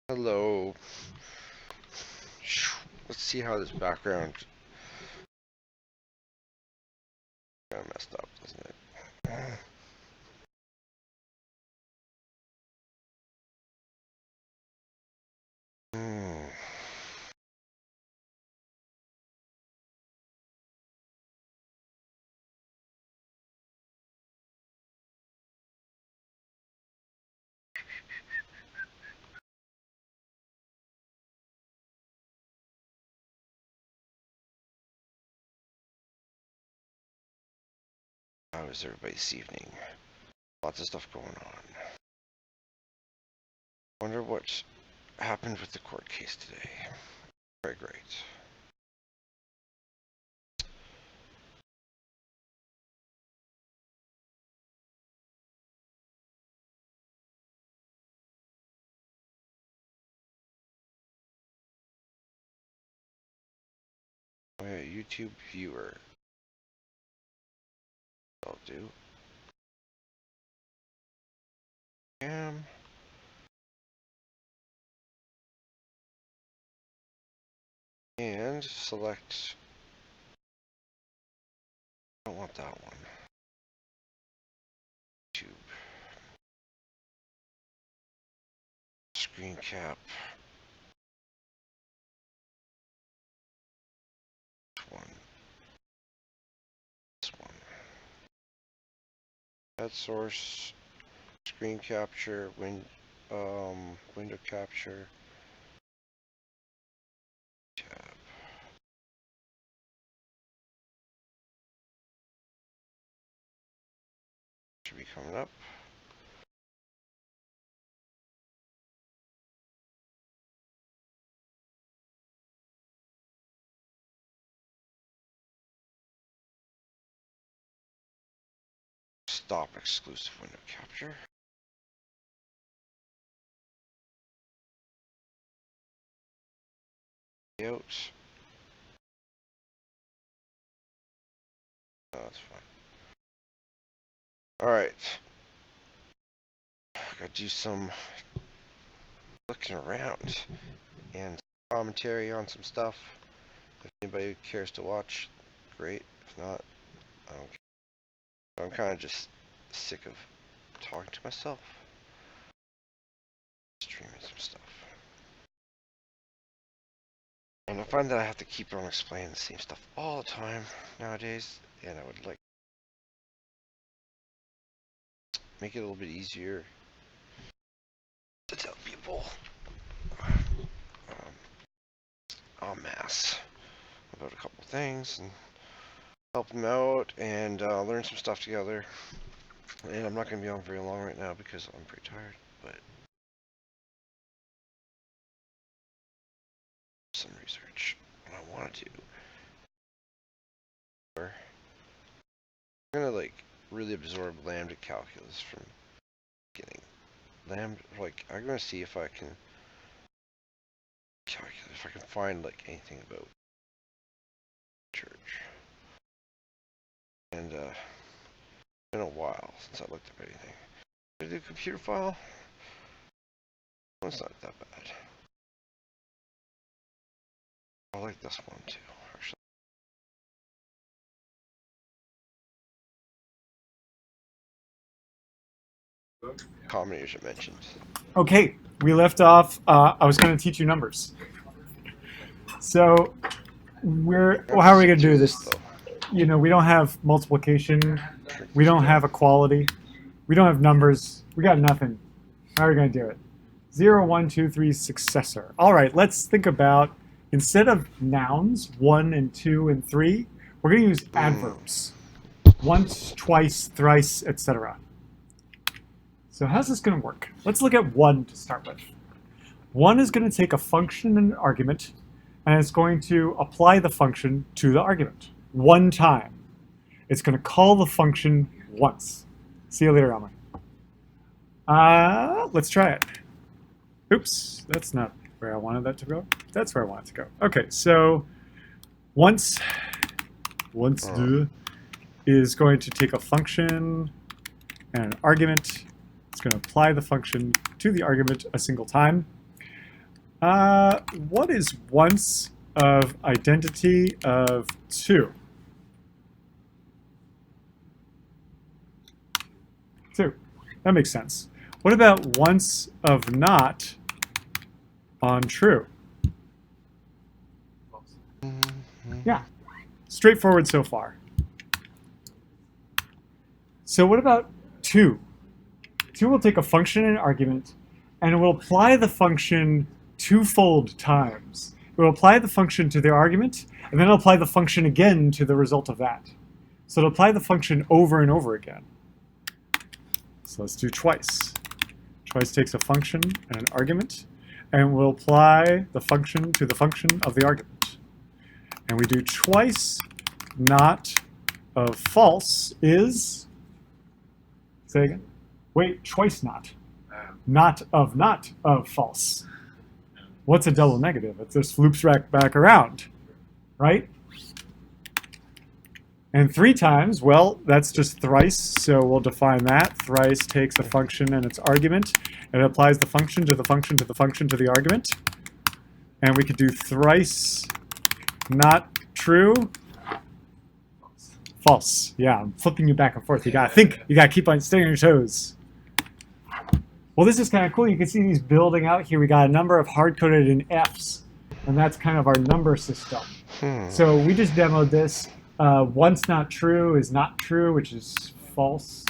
Hello. Let's see how this background got messed up, doesn't it? How is everybody's evening? Lots of stuff going on. Wonder what happened with the court case today. Very great. Oh yeah, YouTube viewer. I'll do. And select. I don't want that one. YouTube. Screen cap. This one. This one. Head source. Screen capture. Window capture. Tab. Should be coming up. Stop exclusive window capture. Out. Oh, that's fine. Alright. Gotta do some looking around and commentary on some stuff. If anybody cares to watch, great. If not, I don't care. I'm kind of just sick of talking to myself. Streaming some stuff. And I find that I have to keep on explaining the same stuff all the time nowadays, and I would like make it a little bit easier to tell people en masse about a couple things and help them out and learn some stuff together. And I'm not going to be on very long right now because I'm pretty tired, but some research. What I want to do. I'm going to like really absorb lambda calculus from the beginning. I'm going to see if I can calculate, if I can find like anything about church. And it's been a while since I looked up anything. Did I do a computer file? Well, it's not that bad. I like this one too, actually. Combination mentioned. Okay, we left off. I was going to teach you numbers. So, how are we going to do this? You know, we don't have multiplication. We don't have equality. We don't have numbers. We got nothing. How are we going to do it? 0, 1, 2, 3, successor. All right, let's think about, instead of nouns, 1 and 2 and 3, we're going to use adverbs. Once, twice, thrice, etc. So how's this going to work? Let's look at 1 to start with. 1 is going to take a function and an argument, and it's going to apply the function to the argument one time. It's going to call the function once. See you later, Elmer. Let's try it. Oops, that's not where I wanted that to go. That's where I want it to go. Okay, so once do is going to take a function and an argument. It's It's going to apply the function to the argument a single time. What is once of identity of 2? 2. That makes sense. What about once of not on true? Yeah, straightforward so far. So what about 2? 2 will take a function and an argument, and it will apply the function twofold times. It will apply the function to the argument, and then it'll apply the function again to the result of that. So it'll apply the function over and over again. So let's do twice. Twice takes a function and an argument, and we'll apply the function to the function of the argument. And we do twice not of false is, say again, wait, twice not. Not of false. What's a double negative? It just loops back around, right? And 3 times, well, that's just thrice, so we'll define that. Thrice takes a function and its argument, and it applies the function to the function to the function to the argument. And we could do thrice not true. False. Yeah, I'm flipping you back and forth. You gotta think. You gotta keep on staying on your toes. Well, this is kind of cool. You can see these building out here. We got a number of hard-coded in Fs, and that's kind of our number system. So we just demoed this. Once not true is not true, which is false.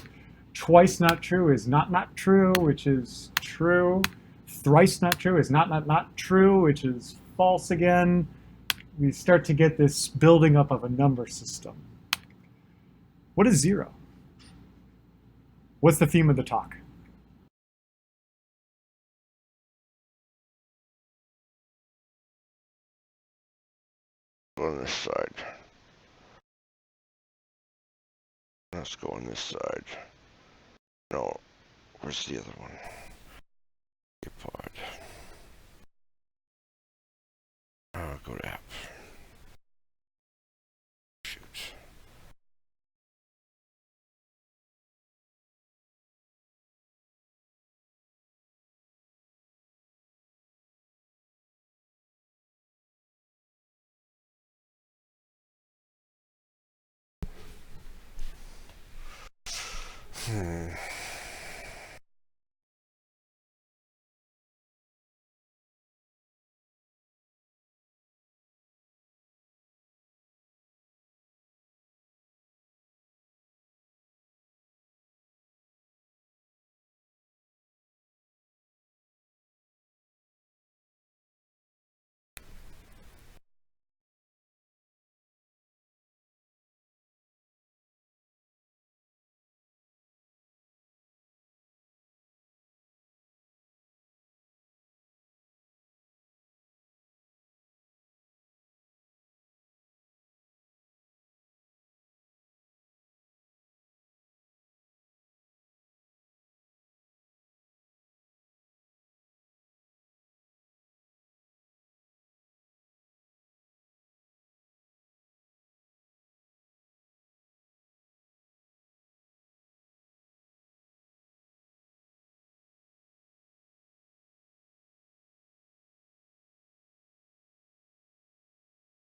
Twice not true is not true, which is true. Thrice not true is not true, which is false again. We start to get this building up of a number system. What is 0? What's the theme of the talk? On this side. Let's go on this side. No, where's the other one? Pod. Go to app. Shoot.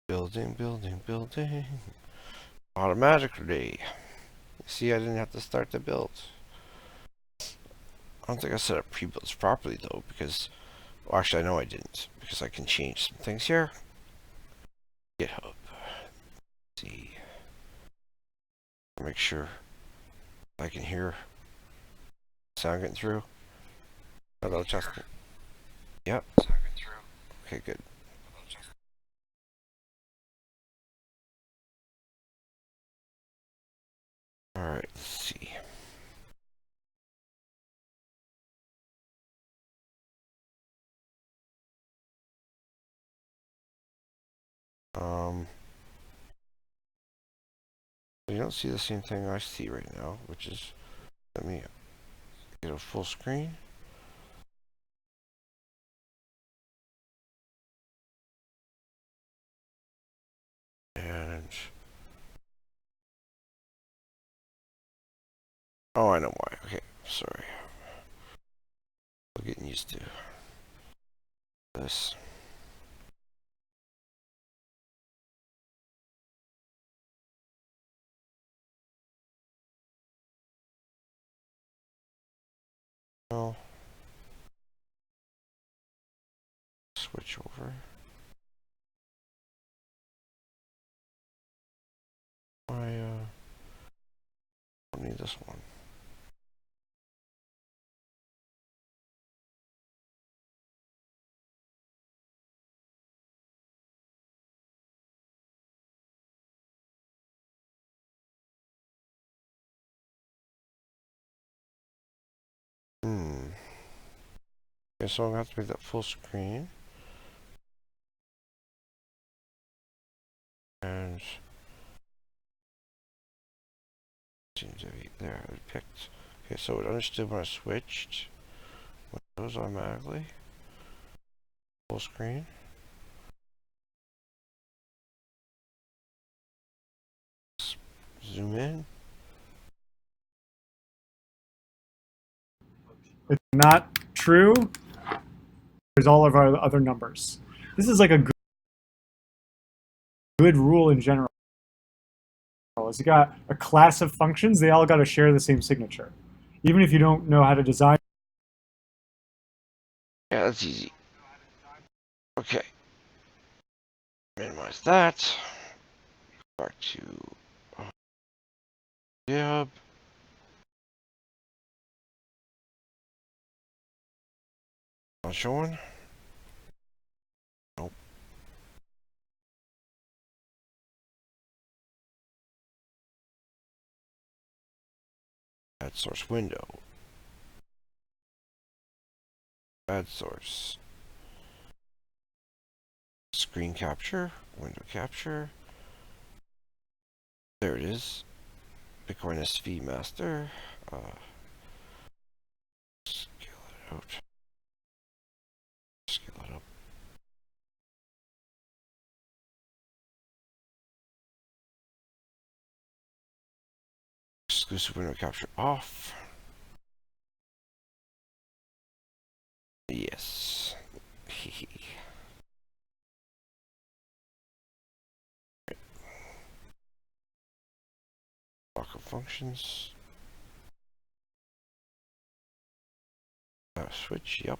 Building. Automatically. See, I didn't have to start the build. I don't think I set up pre-builds properly though, because, well, actually I know I didn't, because I can change some things here. GitHub. Let's see. Make sure I can hear sound getting through. Hello, Justin. Yep. Sound getting through. Okay, good. Alright, let's see. You don't see the same thing I see right now, which is, let me get a full screen. And, oh, I know why. Okay, sorry. getting used to this. Well, switch over. I don't need this one. Okay, so I'm gonna have to make that full screen. And seems to be there. I picked. Okay, so it understood when I switched. Windows automatically. Full screen. Zoom in. It's not true. There's all of our other numbers. This is like a good rule in general. Is you got a class of functions, they all got to share the same signature. Even if you don't know how to design. Yeah, that's easy. Okay. Minimize that. Back to GitHub. Not showing? Nope. Add source window. Add source. Screen capture. Window capture. There it is. Bitcoin SV master. Scale it out. Scale it up. Exclusive window capture off. Yes. Block of functions. Switch, yep.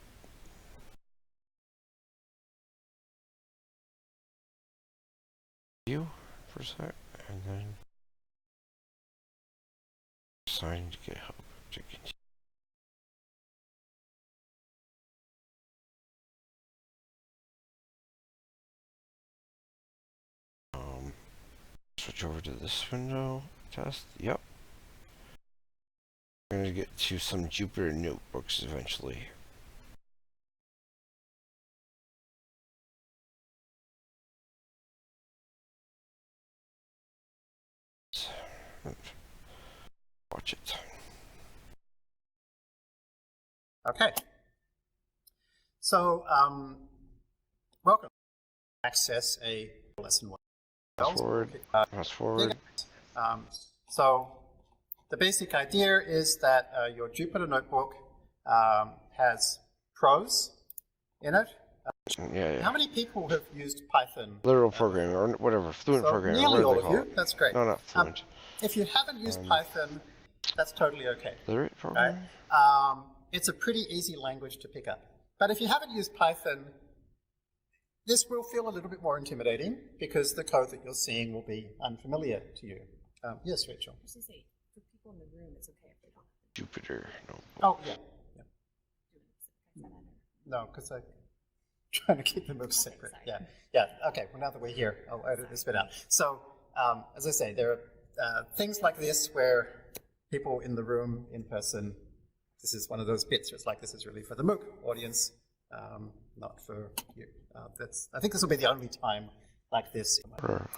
View for a sec, and then sign to GitHub to continue. Switch over to this window. Test. Yep. We're gonna get to some Jupyter notebooks eventually. Watch it. Okay. So, welcome. Access a lesson one. Fast forward. Fast forward. So, the basic idea is that your Jupyter notebook has prose in it. Yeah. How many people have used Python? Literal programming or whatever, fluent So programming. nearly What all do they of call you. it? That's great. No, not fluent. If you haven't used Python, that's totally okay. Literate programming? Right? It's a pretty easy language to pick up. But if you haven't used Python, this will feel a little bit more intimidating because the code that you're seeing will be unfamiliar to you. Yes, Rachel? I was going to say, for people in the room, it's okay if they don't. Jupyter notebook. Oh, yeah. No, because I'm trying to keep them separate. Yeah. Okay, well, now that we're here, I'll edit this bit out. So, as I say, there are things like this where people in the room, in person, this is one of those bits where it's like, this is really for the MOOC audience, not for you. I think this will be the only time like this.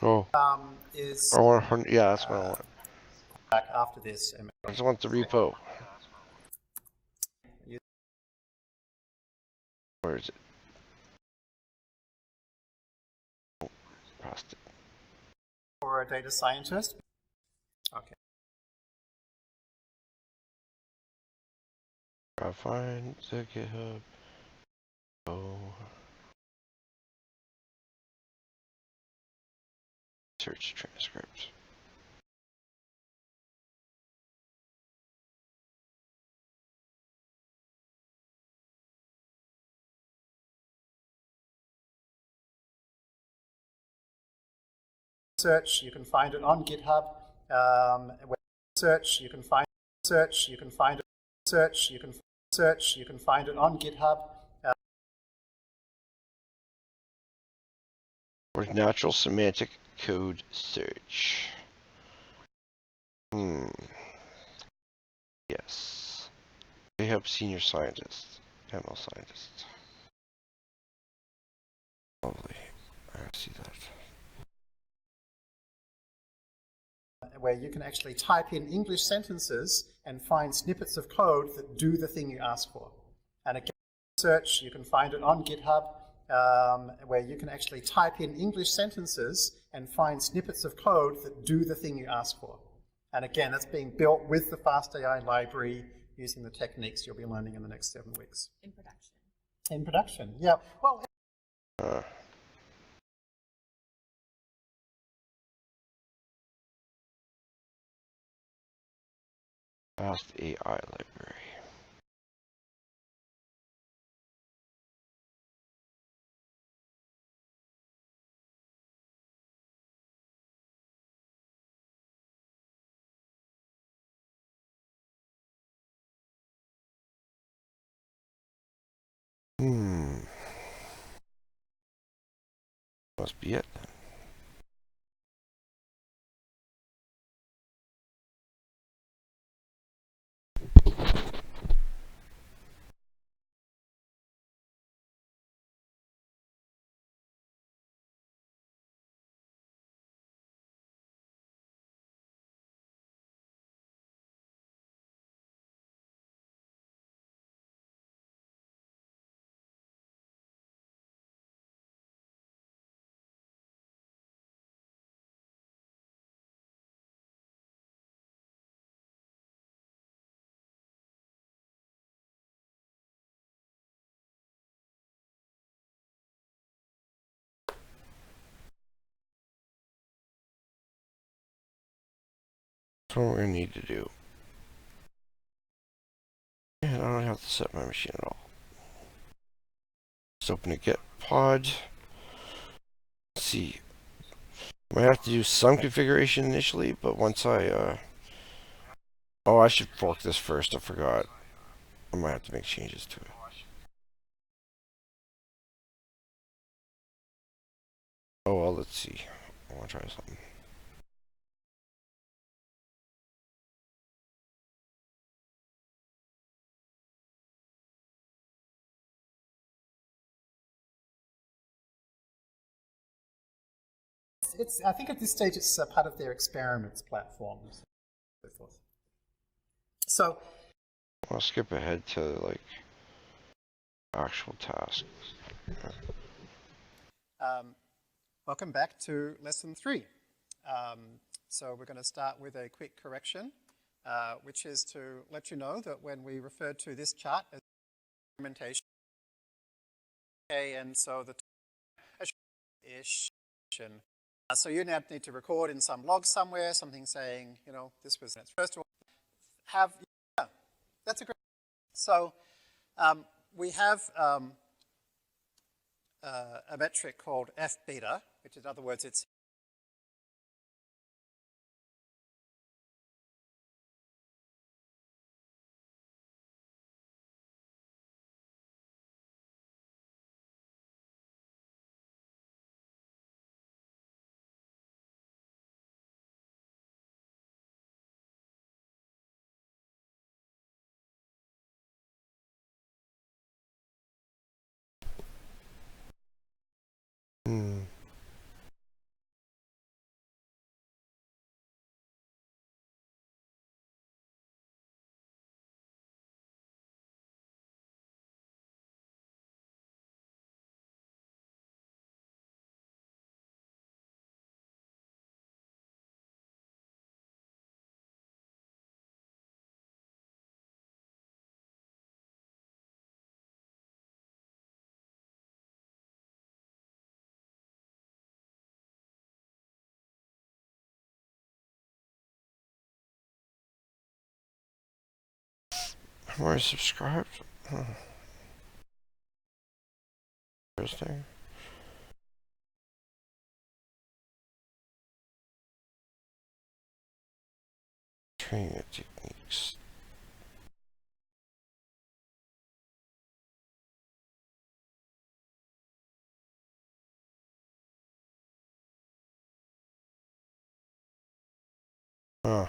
Oh. Is yeah, that's what I want. back after this. I just want the repo. Where is it? Oh, past it. For a data scientist. Okay. Find the GitHub. Oh. Search transcript. Search, you can find it on GitHub. Search, you can find search, you can find it. Search, you can search, you can find it on GitHub. Or natural semantic code search. Yes. They help senior scientists, ML scientists. Lovely. I see that. Where you can actually type in English sentences and find snippets of code that do the thing you ask for. And again, search, you can find it on GitHub, where you can actually type in English sentences and find snippets of code that do the thing you ask for. And again, that's being built with the FastAI library using the techniques you'll be learning in the next 7 weeks. In production. In production, yeah. Well. Fast AI library. Must be it then. That's what we're going to need to do. And I don't have to set my machine at all. Just open a Git pod. Let's see. Might have to do some configuration initially, but once I, oh, I should fork this first. I forgot. I might have to make changes to it. Oh, well, let's see. I want to try something. I think at this stage it's part of their experiments platforms. So I'll skip ahead to, like, actual tasks. welcome back to lesson 3. So we're going to start with a quick correction, which is to let you know that when we referred to this chart as experimentation, okay, and so the ish. So you now need to record in some log somewhere something saying, you know, this was first of all, yeah, that's a great. So we have a metric called f beta, which in other words it's More subscribed? Huh. Interesting. Training techniques. Huh.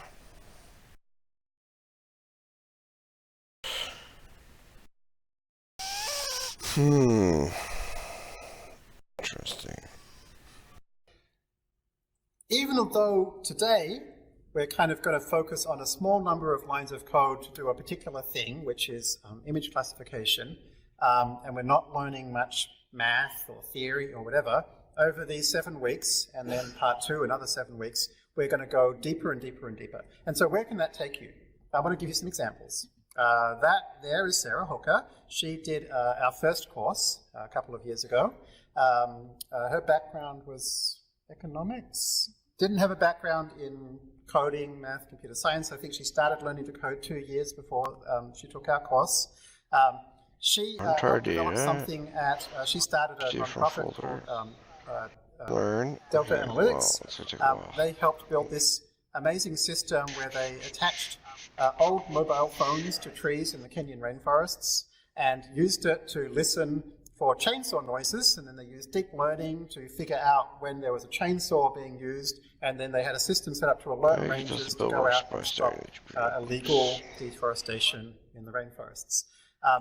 Interesting. Even though today we're kind of going to focus on a small number of lines of code to do a particular thing, which is image classification, and we're not learning much math or theory or whatever, over these 7 weeks, and then part 2, another 7 weeks, we're going to go deeper and deeper and deeper. And so where can that take you? I want to give you some examples. That there is Sarah Hooker. She did our first course a couple of years ago. Her background was economics. Didn't have a background in coding, math, computer science. I think she started learning to code 2 years before she took our course. She helped develop something at, she started a nonprofit called Delta Analytics. They helped build this amazing system where they attached old mobile phones to trees in the Kenyan rainforests and used it to listen for chainsaw noises, and then they used deep learning to figure out when there was a chainsaw being used, and then they had a system set up to alert rangers to go out and stop illegal deforestation in the rainforests.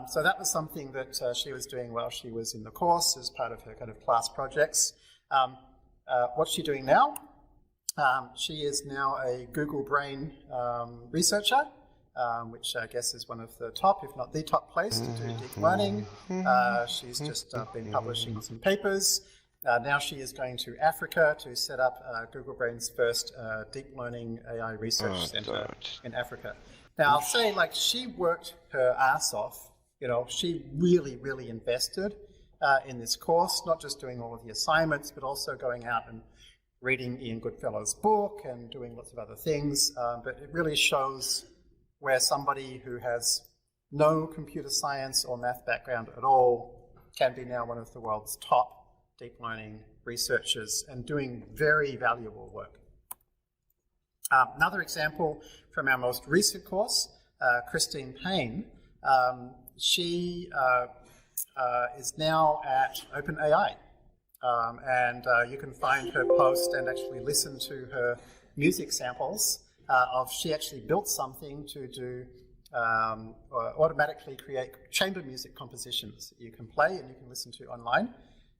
So that was something that she was doing while she was in the course as part of her kind of class projects. What's she doing now? She is now a Google Brain researcher, which I guess is one of the top, if not the top place to do deep learning. She's just been publishing some papers. Now she is going to Africa to set up Google Brain's first deep learning AI research center in Africa. Now I'll say, like, she worked her ass off. You know, she really, really invested in this course, not just doing all of the assignments, but also going out and reading Ian Goodfellow's book and doing lots of other things. But it really shows where somebody who has no computer science or math background at all can be now one of the world's top deep learning researchers and doing very valuable work. Another example from our most recent course, Christine Hein. She is now at OpenAI. And you can find her post and actually listen to her music samples she actually built something to do automatically create chamber music compositions that you can play and you can listen to online.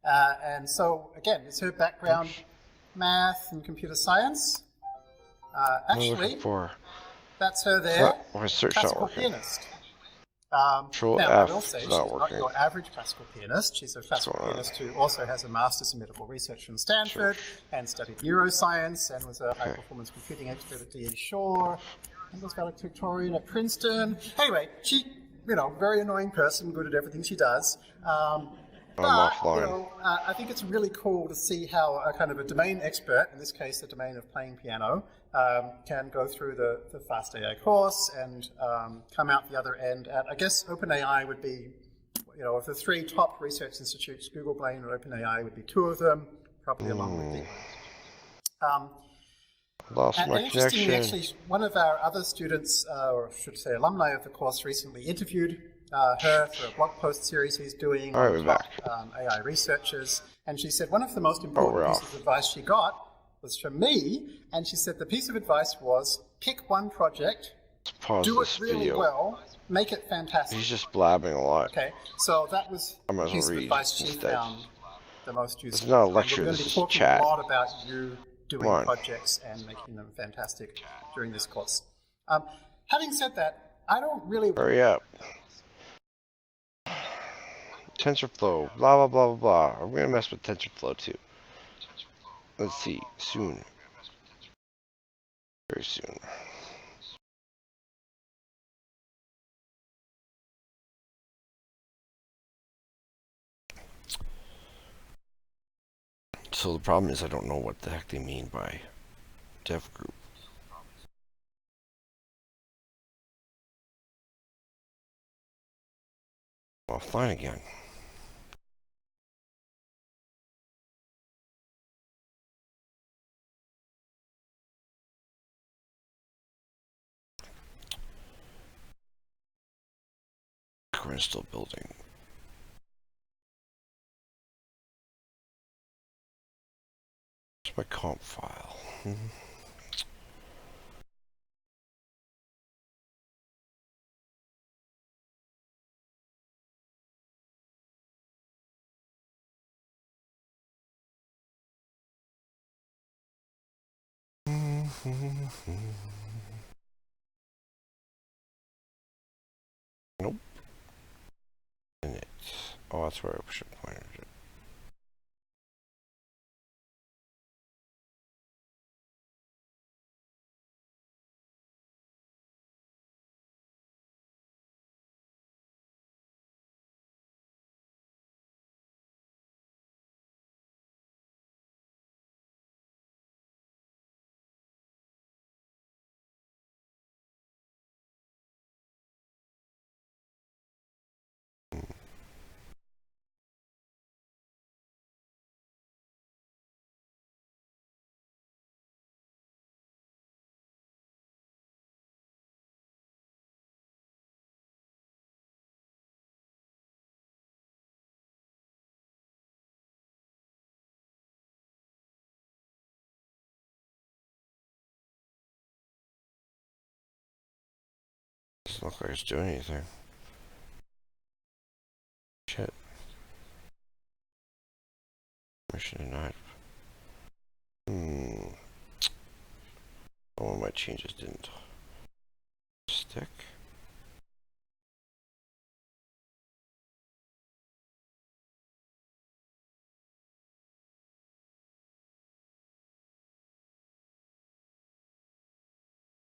And so, again, is her background math and computer science? Actually, that's her there, classical pianist. Control now, F I will say she's not not your average classical pianist. She's a classical pianist who also has a master's in medical research from Stanford and studied neuroscience and was a high-performance computing expert at D.E. Shaw and was valedictorian at Princeton. Anyway, she, you know, very annoying person, good at everything she does. But, you know, I think it's really cool to see how a kind of a domain expert, in this case the domain of playing piano, can go through the Fast AI course and come out the other end at, I guess OpenAI would be, you know, of the 3 top research institutes, Google Brain and OpenAI would be 2 of them, probably along with the... Lost my interestingly, connection. actually, one of our other students, or I should say alumni of the course, recently interviewed her for a blog post series he's doing on top AI researchers, and she said one of the most important pieces of advice she got was from me, and she said the piece of advice was pick one project, do it really well, make it fantastic. He's just blabbing a lot. Okay, so that was the piece of advice she found the most useful. It's not a lecture, We're going this to be is talking chat. a lot about you doing projects and making them fantastic during this course. Having said that, I don't really... Hurry up. TensorFlow, blah, blah, blah, blah, blah. I'm going to mess with TensorFlow too. Let's see, soon. Very soon. So the problem is I don't know what the heck they mean by dev group. offline again. We're still building. It's my comp file. Nope. In it. Oh, that's where I should point it. Doesn't look like it's doing anything. Shit. Mission denied. One of my changes didn't stick.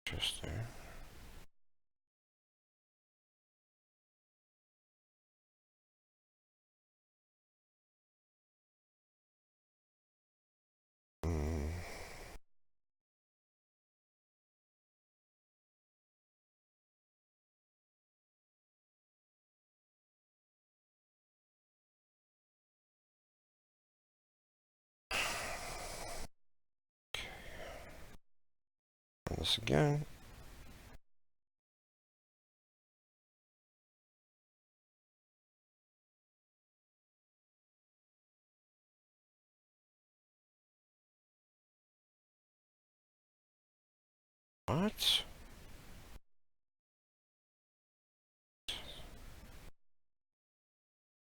Interesting. Run this again. What?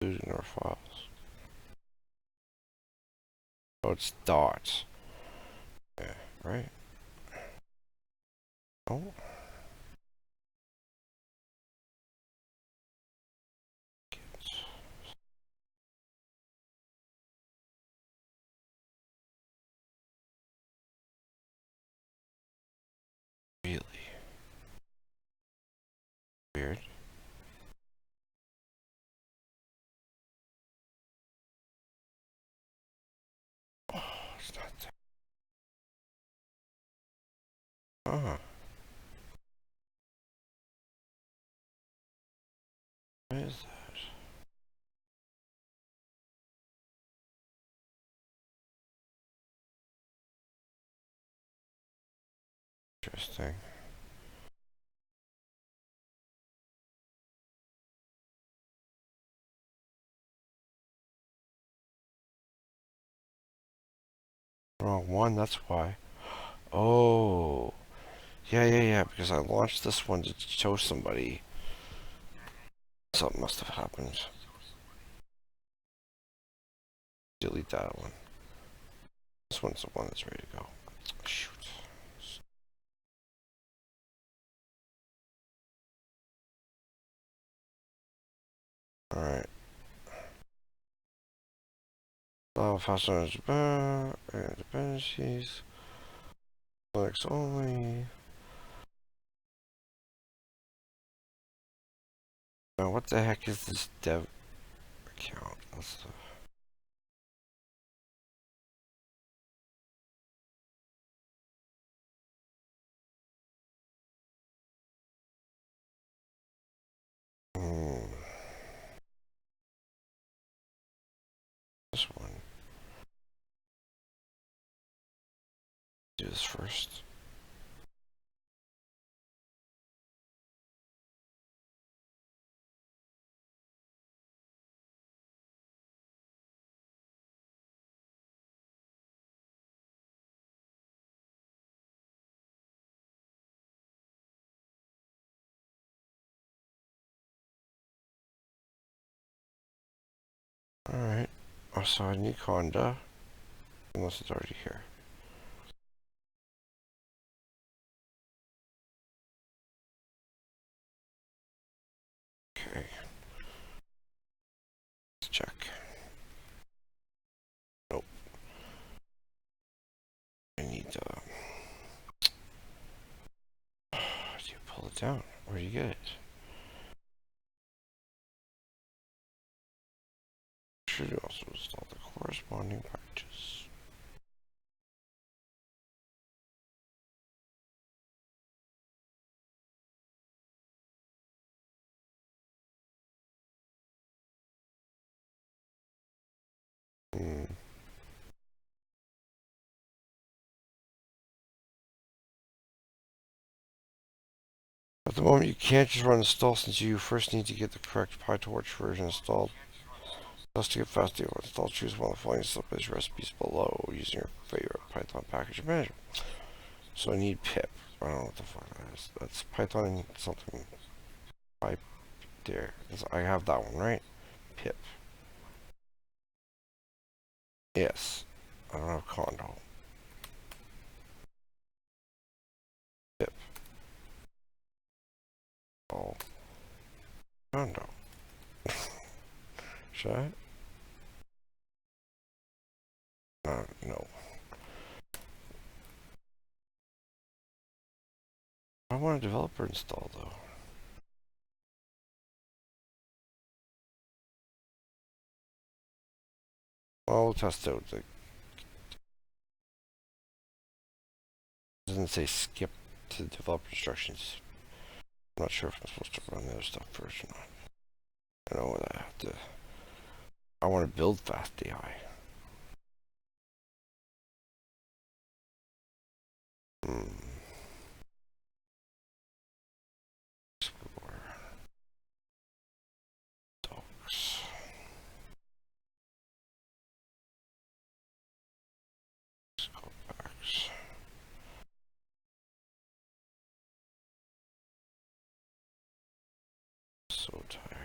Losing our files. Oh, it's dots. Yeah, right? Oh. Really weird. Oh, it's not there. What is that? Interesting. Wrong one, that's why. Oh. Yeah, because I launched this one to show somebody. Something must have happened. Delete that one. This one's the one that's ready to go. Shoot. Alright. Faster dependencies. Linux only. Now, what the heck is this dev account? That's the... this first. Alright. Also, I need Conda. Unless it's already here. Okay. Let's check. Nope. I need do you pull it down? Where do you get it? Should also install the corresponding packages. At the moment, you can't just run install since you first need to get the correct PyTorch version installed. Just to get fast to install, choose one of the following step-based recipes below using your favorite Python package manager. So I need pip. I don't know what the fuck that is. That's Python and something. Pipe there. I have that one, right? Pip. Yes. I don't have condo. Pip. Oh. Condo. Should I? No. I want a developer install though. Well, we'll test out the. Doesn't say skip to developer instructions. I'm not sure if I'm supposed to run the other stuff first or not. I know what I have to. I want to build fast AI. Explore. Docs. Scope packs. So tired.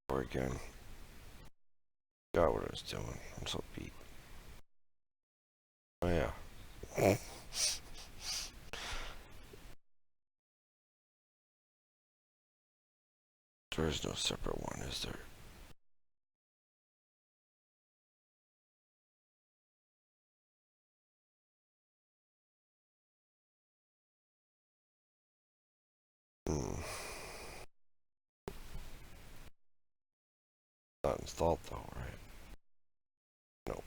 Or again. Got what I was doing. I'm so beat. Oh yeah. There is no separate one, is there? Not installed though, right? No.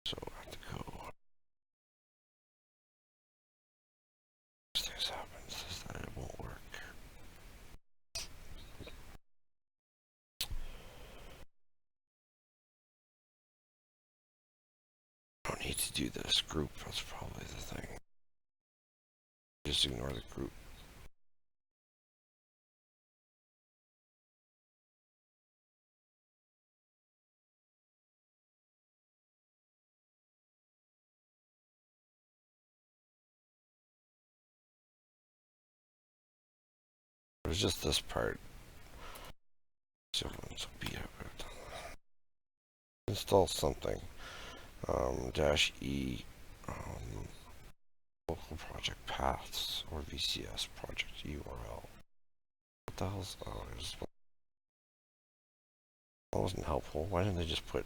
So I have to go. Worst things happens is that it won't work. I don't need to do this group, that's probably the thing. Just ignore the group. It was just this part. So let's be it. Install something. Dash E. Local project paths or VCS project URL. What the hell's? Oh, that wasn't helpful. Why didn't they just put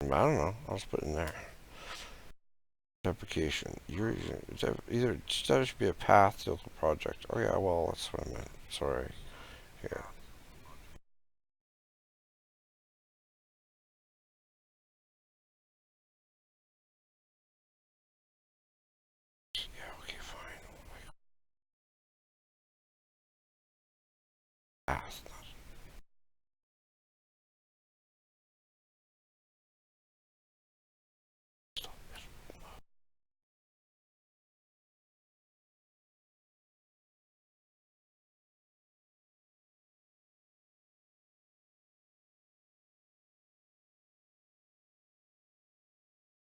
I don't know. I'll just put it in there. Application. Either that should be a path to local project. Oh yeah, well that's what I meant. Sorry. Here. Yeah. Okay. Fine. Path.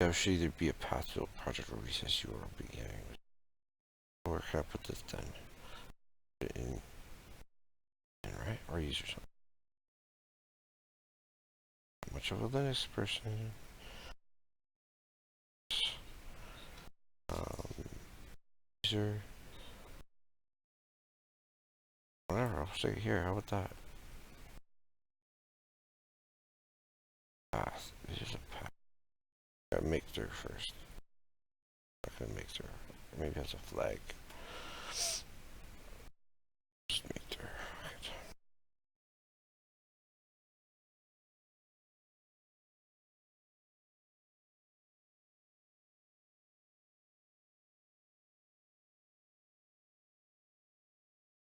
There should either be a path to a project or recess you are beginning with. Where can I put this then? Put it in right? Or user something. Not much of a Linux person. User. Whatever, I'll stick it here. How about that? Path. This is a path. Gotta make through first. Not gonna make through. Maybe that's a flag. Just make through. Right.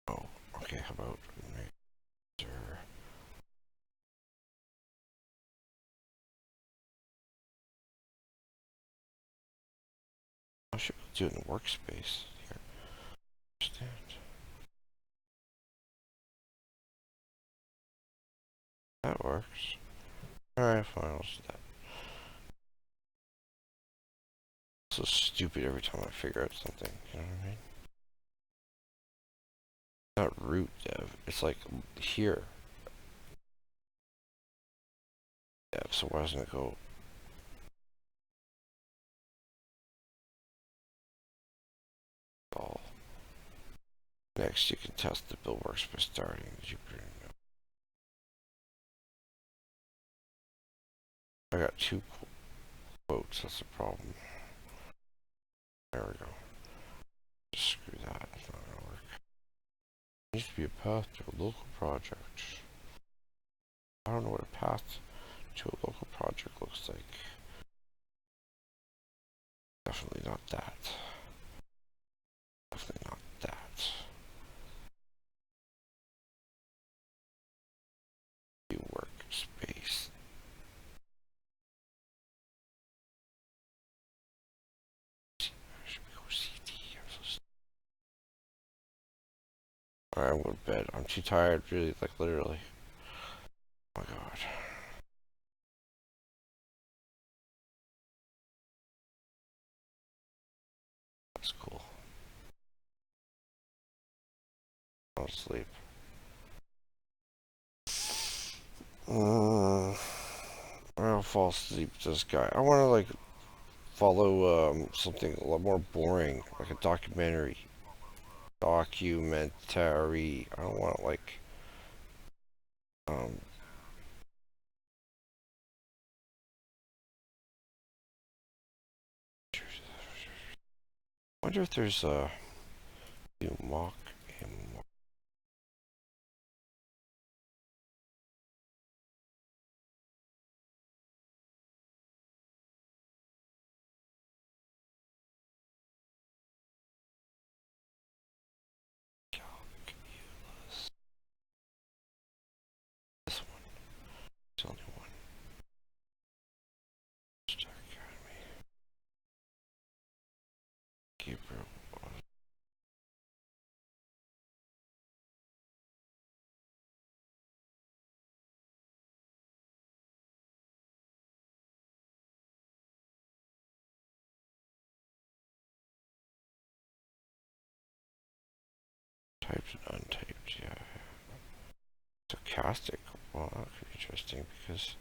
Oh, okay, how about make through. I should do it in the workspace here. Understand. That works. Alright, fine, I'll do that. So stupid every time I figure out something, you know what I mean? Not root dev, it's like here. Dev, so why doesn't it go? All. Next, you can test the build works by starting Jupyter. I got 2 quotes, that's the problem. There we go. Just screw that, it's not gonna work. There needs to be a path to a local project. I don't know what a path to a local project looks like. Definitely not that. Definitely not that. New workspace. Alright, I'm going to bed. I'm too tired, really, like literally. Oh my god. That's cool. I'll sleep. I'll fall asleep with this guy. I want to like follow something a lot more boring, like a documentary. Documentary. I don't want like I wonder if there's a new mock and this one. There's only one. Star Academy. Gabriel. Typed and untyped, yeah. Stochastic. Well, that could be interesting because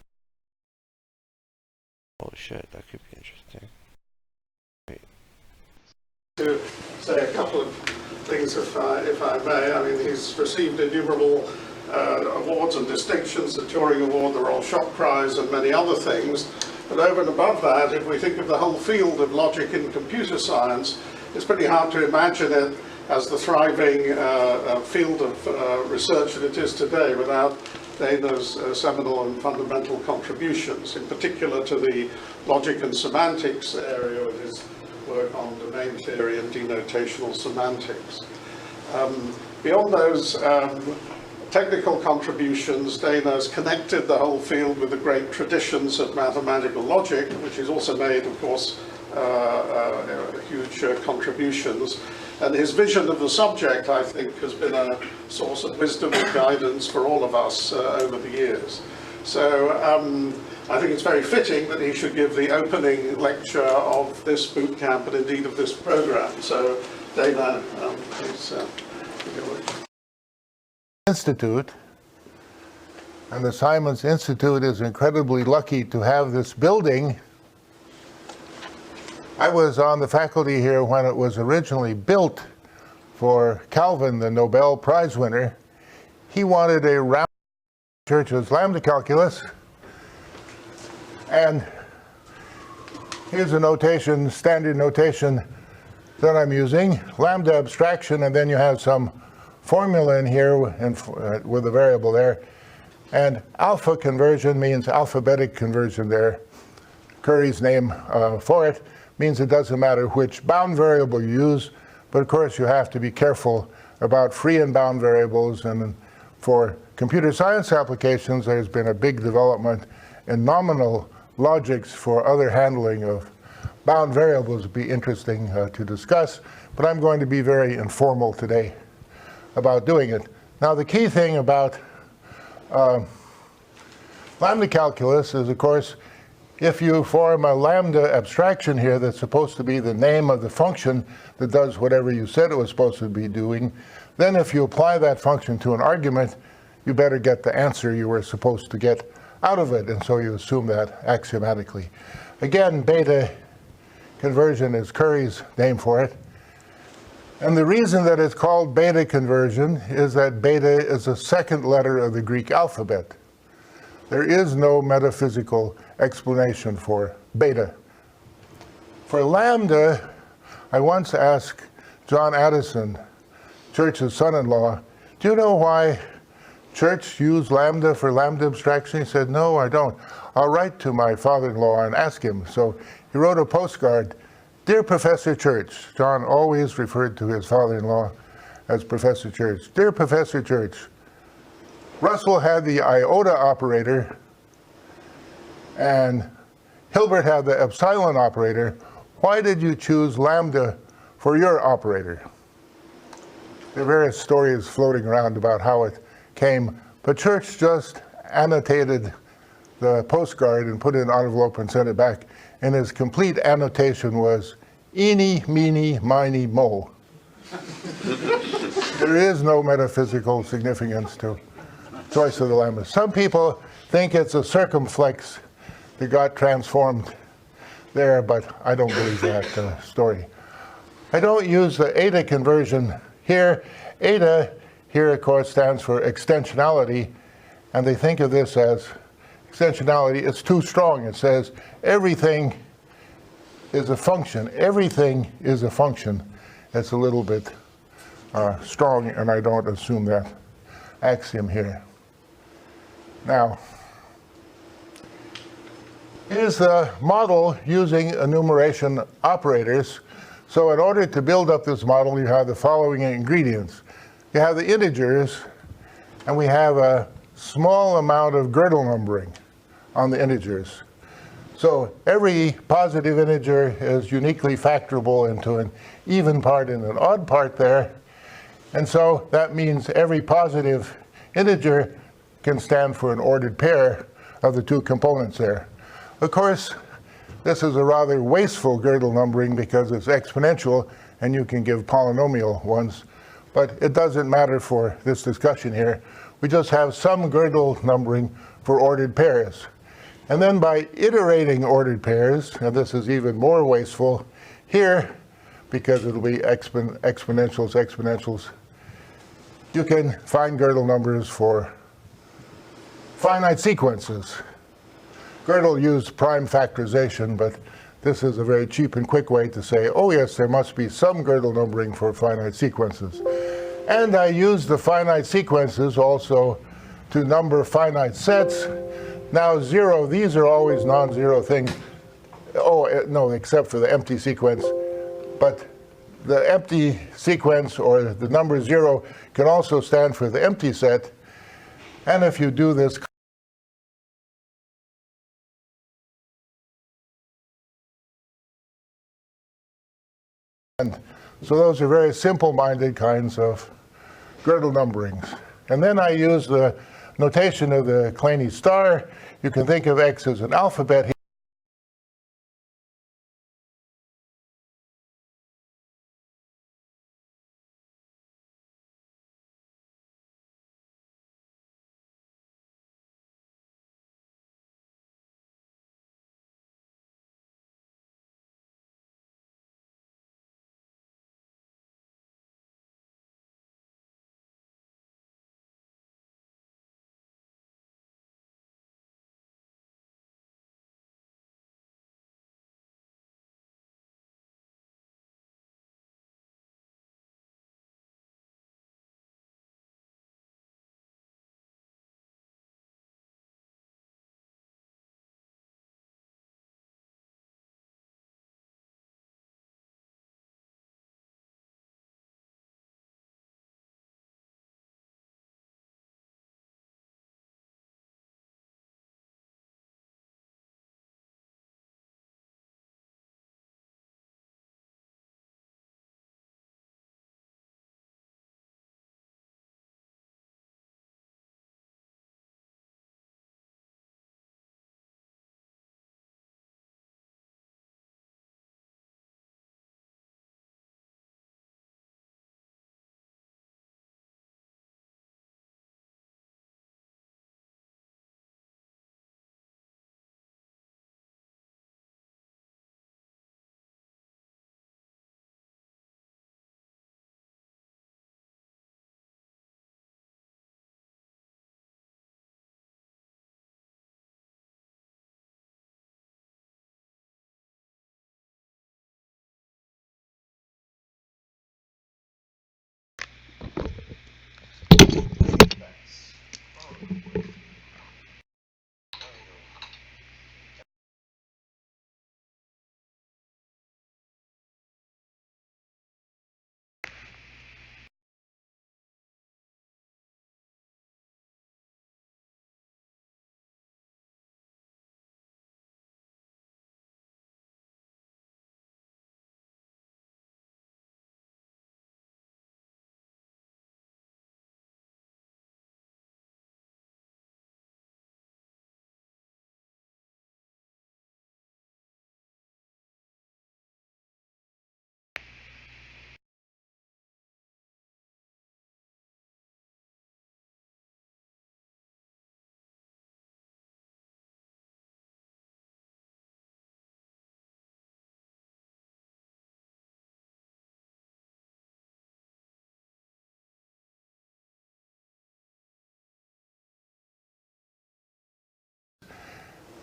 holy shit, that could be interesting. Wait. To say a couple of things, if I may. I mean, he's received innumerable awards and distinctions, the Turing Award, the Royal Shock Prize, and many other things. But over and above that, if we think of the whole field of logic in computer science, it's pretty hard to imagine it as the thriving field of research that it is today without Dana's seminal and fundamental contributions, in particular to the logic and semantics area of his work on domain theory and denotational semantics. Beyond those technical contributions, Dana has connected the whole field with the great traditions of mathematical logic, which he's also made, of course, huge contributions. And his vision of the subject, I think, has been a source of wisdom and guidance for all of us over the years. So I think it's very fitting that he should give the opening lecture of this boot camp and indeed of this program. So Dana, please begin with. Institute, and the Simons Institute is incredibly lucky to have this building. I was on the faculty here when it was originally built for Calvin, the Nobel Prize winner. He wanted a round church's lambda calculus, and here's a notation, standard notation that I'm using, lambda abstraction, and then you have some formula in here with a variable there, and alpha conversion means alphabetic conversion there. Curry's name for it means it doesn't matter which bound variable you use, but of course you have to be careful about free and bound variables, and for computer science applications there's been a big development in nominal logics for other handling of bound variables. Would be interesting to discuss, but I'm going to be very informal today about doing it. Now the key thing about lambda calculus is, of course, if you form a lambda abstraction here that's supposed to be the name of the function that does whatever you said it was supposed to be doing, then if you apply that function to an argument, you better get the answer you were supposed to get out of it, and so you assume that axiomatically. Again, beta conversion is Curry's name for it. And the reason that it's called beta conversion is that beta is the second letter of the Greek alphabet. There is no metaphysical explanation for beta. For lambda, I once asked John Addison, Church's son-in-law, do you know why Church used lambda for lambda abstraction? He said, no, I don't. I'll write to my father-in-law and ask him. So he wrote a postcard. Dear Professor Church, John always referred to his father-in-law as Professor Church. Dear Professor Church, Russell had the iota operator and Hilbert had the epsilon operator. Why did you choose lambda for your operator? There are various stories floating around about how it came, but Church just annotated the postcard and put it in an envelope and sent it back. And his complete annotation was, eeny, meeny, miny, mo. There is no metaphysical significance to choice of the lambda. Some people think it's a circumflex that got transformed there, but I don't believe that story. I don't use the eta conversion here. Eta here, of course, stands for extensionality, and they think of this as extensionality. It's too strong. It says everything is a function. Everything is a function. It's a little bit strong, and I don't assume that axiom here. Now, here's the model using enumeration operators. So in order to build up this model, you have the following ingredients. You have the integers, and we have a small amount of Gödel numbering on the integers. So every positive integer is uniquely factorable into an even part and an odd part there. And so that means every positive integer can stand for an ordered pair of the two components there. Of course, this is a rather wasteful Gödel numbering because it's exponential and you can give polynomial ones. But it doesn't matter for this discussion here. We just have some Gödel numbering for ordered pairs. And then by iterating ordered pairs, and this is even more wasteful here, because it'll be exponentials, you can find Gödel numbers for finite sequences. Gödel used prime factorization, but this is a very cheap and quick way to say, oh yes, there must be some Gödel numbering for finite sequences. And I use the finite sequences also to number finite sets. Now 0, these are always non-zero things. Oh, no, except for the empty sequence. But the empty sequence, or the number 0, can also stand for the empty set. And if you do this, so those are very simple-minded kinds of Gödel numberings. And then I use the notation of the Kleene star. You can think of X as an alphabet.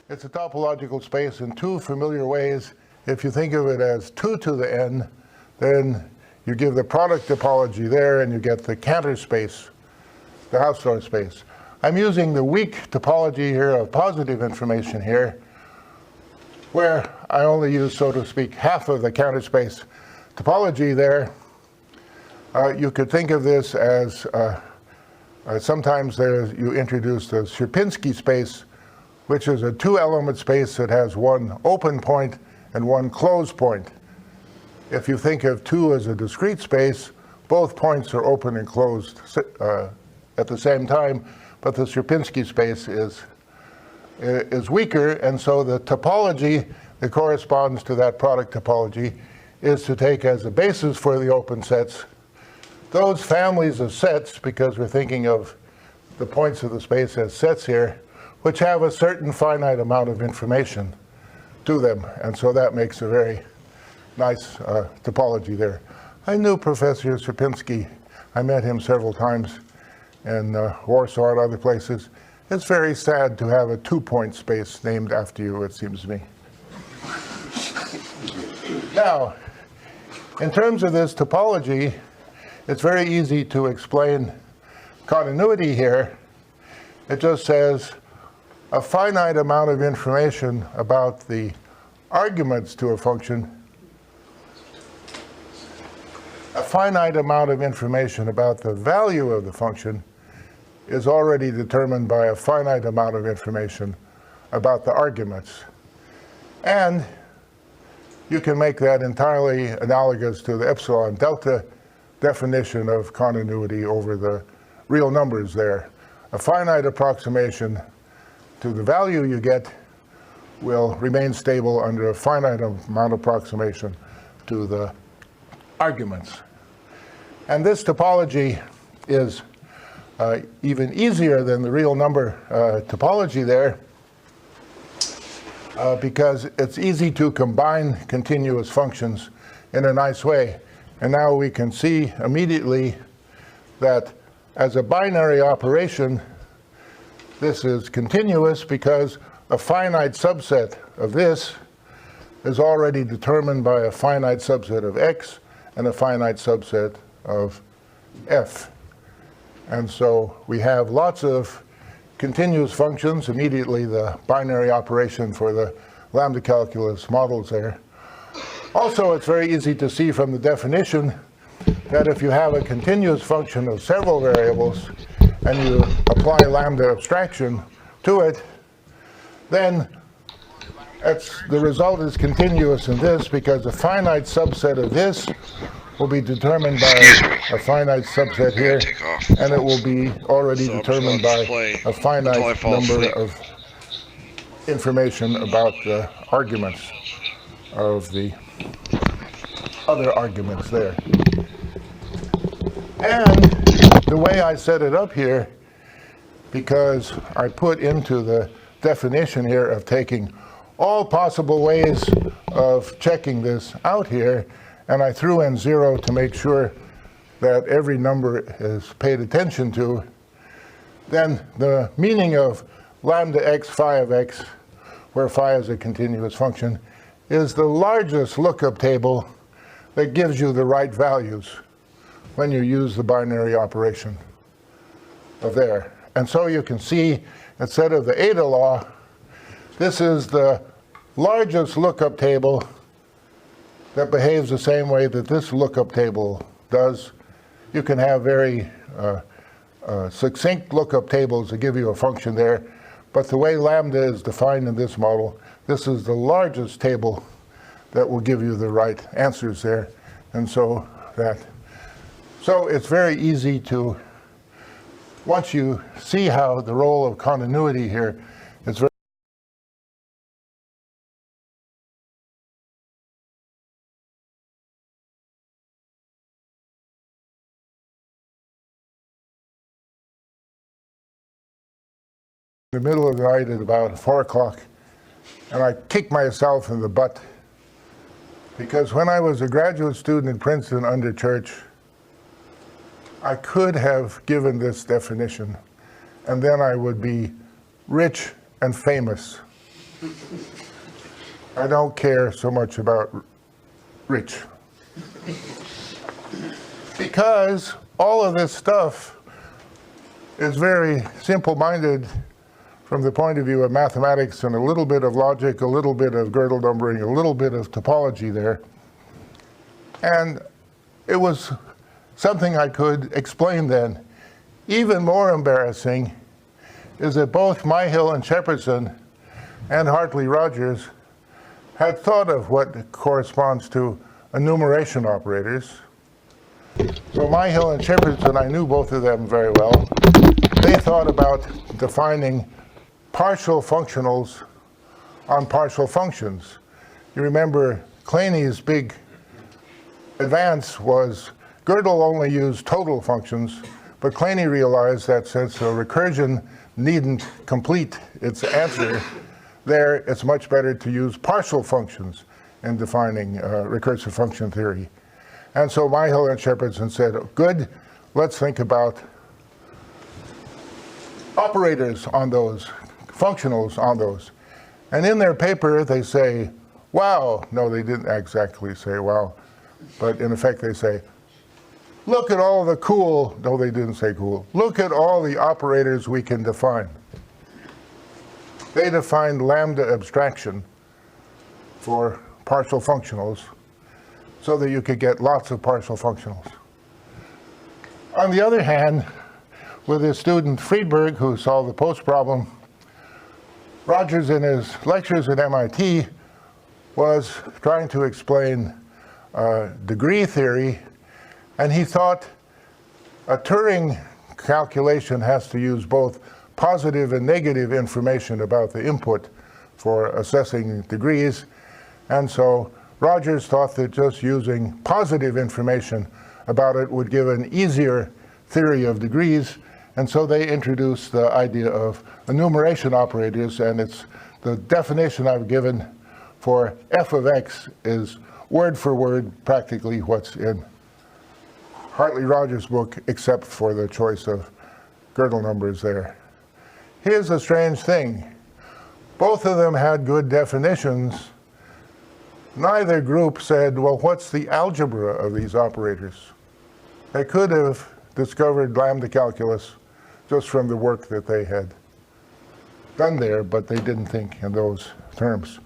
It's a topological space in two familiar ways. If you think of it as 2 to the n, then you give the product topology there and you get the Cantor space, the Hausdorff space. I'm using the weak topology here of positive information here, where I only use, so to speak, half of the Cantor space topology there. You could think of this as sometimes you introduce the Sierpinski space, which is a 2-element space that has one open point and one closed point. If you think of 2 as a discrete space, both points are open and closed at the same time, but the Sierpinski space is weaker, and so the topology that corresponds to that product topology is to take as a basis for the open sets those families of sets, because we're thinking of the points of the space as sets here, which have a certain finite amount of information to them. And so that makes a very nice topology there. I knew Professor Sierpinski. I met him several times in Warsaw and other places. It's very sad to have a 2-point space named after you, it seems to me. Now, in terms of this topology, it's very easy to explain continuity here. It just says a finite amount of information about the arguments to a function, a finite amount of information about the value of the function is already determined by a finite amount of information about the arguments. And you can make that entirely analogous to the epsilon delta definition of continuity over the real numbers there. A finite approximation to the value you get will remain stable under a finite amount approximation to the arguments. And this topology is even easier than the real number topology there because it's easy to combine continuous functions in a nice way. And now we can see immediately that as a binary operation, this is continuous because a finite subset of this is already determined by a finite subset of x and a finite subset of f. And so we have lots of continuous functions, immediately the binary operation for the lambda calculus models there. Also, it's very easy to see from the definition that if you have a continuous function of several variables and you apply lambda abstraction to it, then the result is continuous in this because a finite subset of this will be determined by a finite subset here, and it will be already determined by a finite number of information about the arguments of the other arguments there. And the way I set it up here, because I put into the definition here of taking all possible ways of checking this out here, and I threw in 0 to make sure that every number is paid attention to, then the meaning of lambda x phi of x, where phi is a continuous function, is the largest lookup table that gives you the right values when you use the binary operation of there. And so you can see, instead of the eta law, this is the largest lookup table that behaves the same way that this lookup table does. You can have very succinct lookup tables that give you a function there, but the way lambda is defined in this model, this is the largest table that will give you the right answers there. And so it's very easy to, once you see how the role of continuity here, it's very in the middle of the night at about 4 o'clock, and I kicked myself in the butt because when I was a graduate student in Princeton under Church, I could have given this definition, and then I would be rich and famous. I don't care so much about rich. Because all of this stuff is very simple-minded from the point of view of mathematics and a little bit of logic, a little bit of Gödel numbering, a little bit of topology there. And it was something I could explain then. Even more embarrassing is that both Myhill and Shepardson and Hartley-Rogers had thought of what corresponds to enumeration operators. So Myhill and Shepardson, I knew both of them very well. They thought about defining partial functionals on partial functions. You remember Kleini's big advance was Gödel only used total functions, but Kleini realized that since a recursion needn't complete its answer, there it's much better to use partial functions in defining recursive function theory. And so Myhill and Shepardson said, good, let's think about operators on those, functionals on those. And in their paper, they say, wow. No, they didn't exactly say wow. But in effect, they say, look at all the cool, no, they didn't say cool. Look at all the operators we can define. They defined lambda abstraction for partial functionals so that you could get lots of partial functionals. On the other hand, with his student Friedberg, who solved the post problem, Rogers in his lectures at MIT was trying to explain degree theory, and he thought a Turing calculation has to use both positive and negative information about the input for assessing degrees. And so Rogers thought that just using positive information about it would give an easier theory of degrees. And so they introduced the idea of enumeration operators, and it's the definition I've given for f of x is word for word practically what's in Hartley-Rogers' book, except for the choice of Gödel numbers there. Here's a strange thing. Both of them had good definitions. Neither group said, well, what's the algebra of these operators? They could have discovered lambda calculus just from the work that they had done there, but they didn't think in those terms.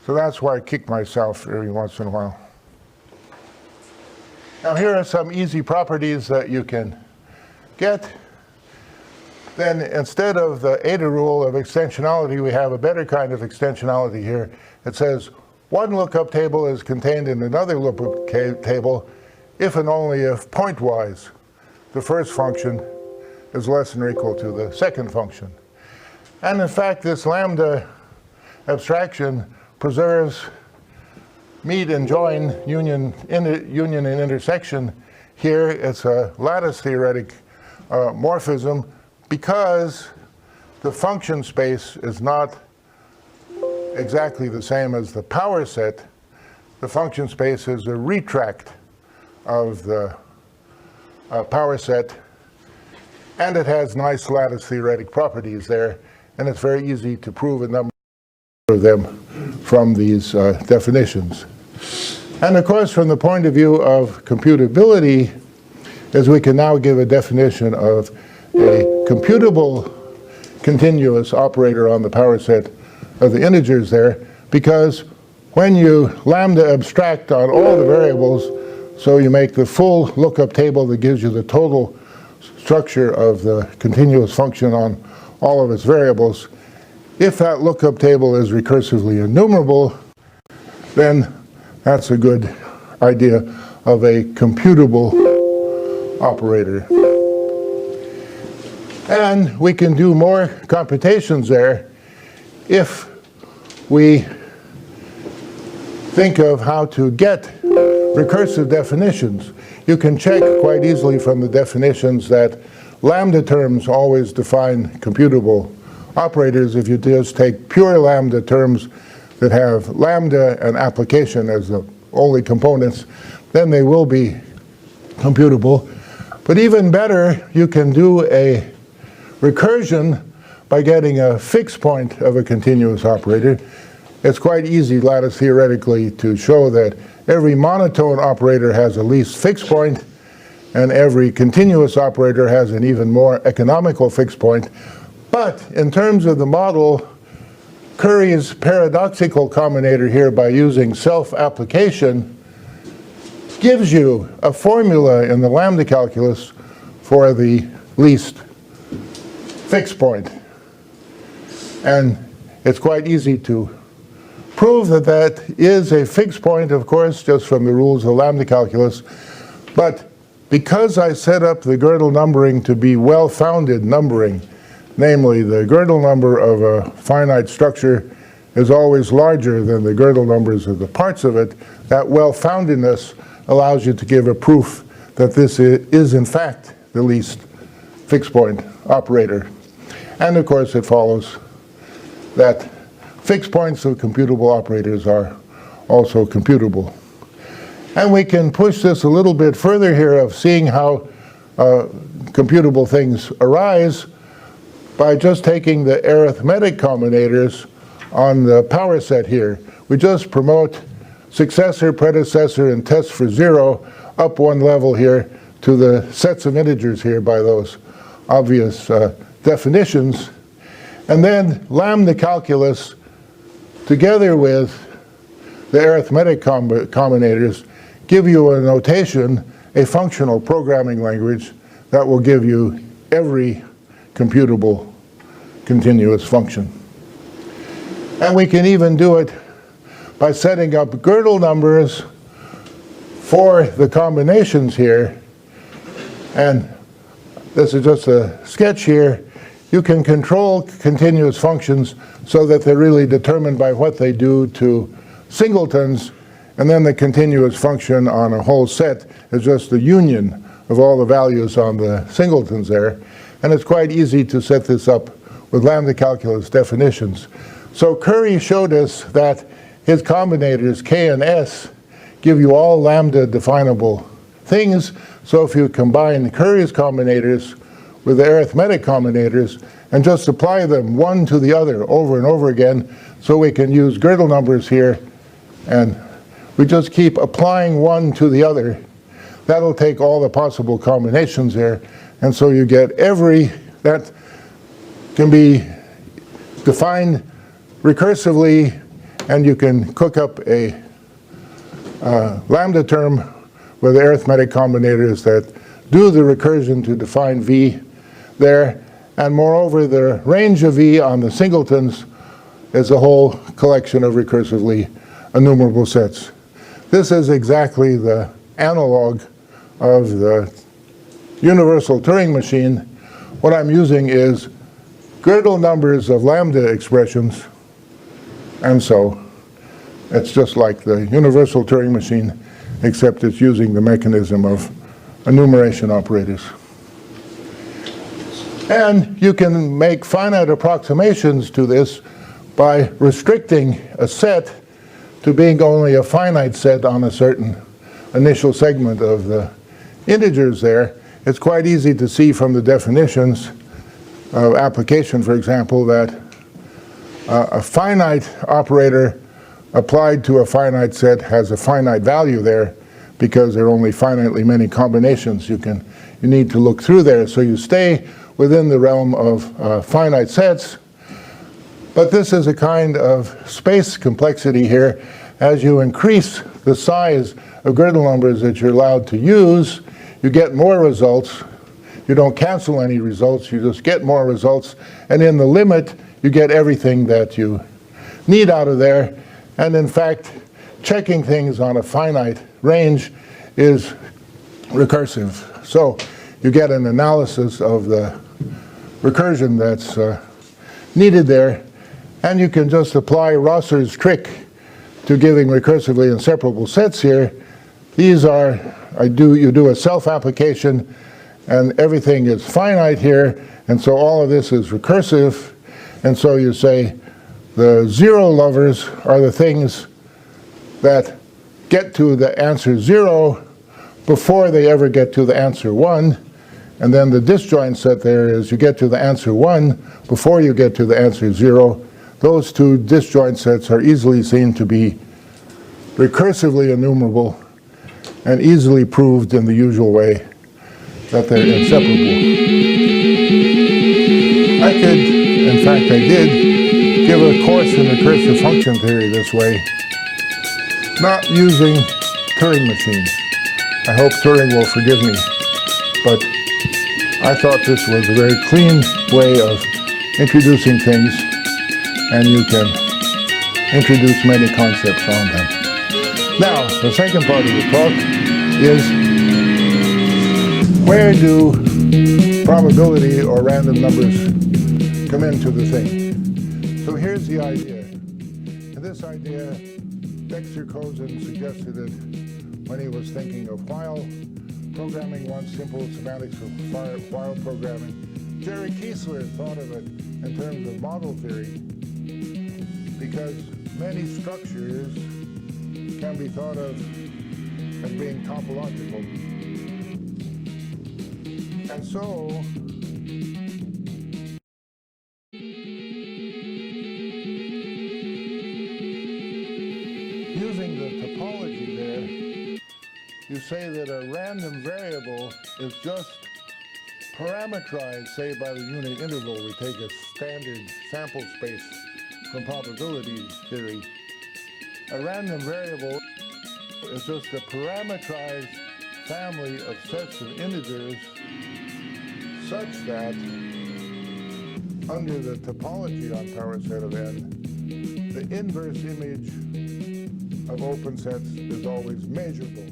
So that's why I kick myself every once in a while. Now here are some easy properties that you can get. Then instead of the eta rule of extensionality, we have a better kind of extensionality here. It says one lookup table is contained in another lookup table if and only if pointwise the first function is less than or equal to the second function. And in fact, this lambda abstraction preserves meet and join, union and intersection. Here it's a lattice theoretic morphism because the function space is not exactly the same as the power set. The function space is a retract of the power set, and it has nice lattice theoretic properties there, and it's very easy to prove a number of them from these definitions. And of course, from the point of view of computability, is we can now give a definition of a computable continuous operator on the power set of the integers there, because when you lambda abstract on all the variables, so you make the full lookup table that gives you the total structure of the continuous function on all of its variables, if that lookup table is recursively enumerable, then that's a good idea of a computable operator. And we can do more computations there if we think of how to get recursive definitions. You can check quite easily from the definitions that lambda terms always define computable operators. If you just take pure lambda terms that have lambda and application as the only components, then they will be computable. But even better, you can do a recursion by getting a fixed point of a continuous operator. It's quite easy lattice theoretically to show that every monotone operator has a least fixed point, and every continuous operator has an even more economical fixed point. But in terms of the model, Curry's paradoxical combinator here by using self-application gives you a formula in the lambda calculus for the least fixed point. And it's quite easy to prove that that is a fixed point, of course, just from the rules of lambda calculus. But because I set up the Gödel numbering to be well-founded numbering, namely the Gödel number of a finite structure is always larger than the Gödel numbers of the parts of it, that well-foundedness allows you to give a proof that this is in fact the least fixed point operator. And of course it follows that fixed points of computable operators are also computable. And we can push this a little bit further here of seeing how computable things arise by just taking the arithmetic combinators on the power set here. We just promote successor, predecessor, and test for 0 up one level here to the sets of integers here by those obvious definitions. And then lambda calculus, together with the arithmetic combinators, give you a notation, a functional programming language that will give you every computable continuous function. And we can even do it by setting up Gödel numbers for the combinations here. And this is just a sketch here. You can control continuous functions so that they're really determined by what they do to singletons, and then the continuous function on a whole set is just the union of all the values on the singletons there. And it's quite easy to set this up with lambda calculus definitions. So Curry showed us that his combinators K and S give you all lambda definable things. So if you combine Curry's combinators with the arithmetic combinators and just apply them one to the other over and over again, so we can use Gödel numbers here, and we just keep applying one to the other. That'll take all the possible combinations there, and so you get every that can be defined recursively, and you can cook up a lambda term with arithmetic combinators that do the recursion to define V there. And moreover, the range of V on the singletons is a whole collection of recursively enumerable sets. This is exactly the analog of the universal Turing machine. What I'm using is Gödel numbers of lambda expressions, and so it's just like the universal Turing machine, except it's using the mechanism of enumeration operators. And you can make finite approximations to this by restricting a set to being only a finite set on a certain initial segment of the integers there. It's quite easy to see from the definitions of application, for example, that a finite operator applied to a finite set has a finite value there because there are only finitely many combinations you need to look through there. So you stay within the realm of finite sets. But this is a kind of space complexity here. As you increase the size of Gödel numbers that you're allowed to use, you get more results. You don't cancel any results, you just get more results. And in the limit, you get everything that you need out of there. And in fact, checking things on a finite range is recursive. So you get an analysis of the recursion that's needed there. And you can just apply Rosser's trick to giving recursively inseparable sets here. These are, you do a self-application, and everything is finite here, and so all of this is recursive. And so you say the zero lovers are the things that get to the answer 0 before they ever get to the answer 1. And then the disjoint set there is you get to the answer 1 before you get to the answer 0. Those two disjoint sets are easily seen to be recursively enumerable and easily proved in the usual way that they're inseparable. I could, in fact I did, give a course in recursive function theory this way, not using Turing machines. I hope Turing will forgive me, but I thought this was a very clean way of introducing things, and you can introduce many concepts on them. Now, the second part of the talk is where do probability or random numbers come into the thing? So here's the idea. And this idea, Dexter Cozen suggested it when he was thinking of while programming, one simple semantics of while programming. Jerry Kiesler thought of it in terms of model theory because many structures can be thought of as being topological. And so using the topology there, you say that a random variable is just parameterized, say, by the unit interval. We take a standard sample space from probability theory. A random variable is just a parameterized family of sets of integers such that under the topology on power set of n, the inverse image of open sets is always measurable.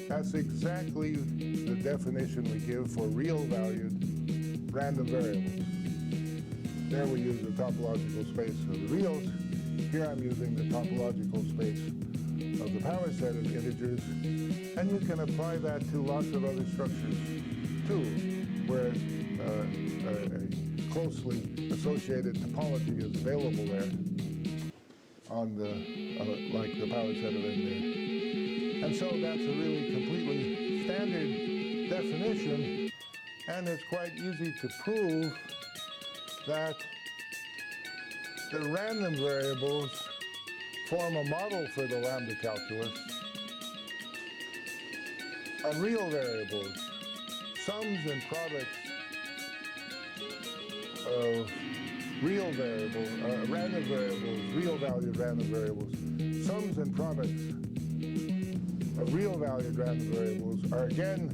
That's exactly the definition we give for real-valued random variables. There we use the topological space of the reals. Here I'm using the topological space of the power set of integers. And you can apply that to lots of other structures too, where a closely associated topology is available there on the, like the power set of n there. And so that's a really completely standard definition, and it's quite easy to prove that the random variables form a model for the lambda calculus on real variables, sums and products of real variables, random variables, real-valued random variables, sums and products of real-valued random variables are again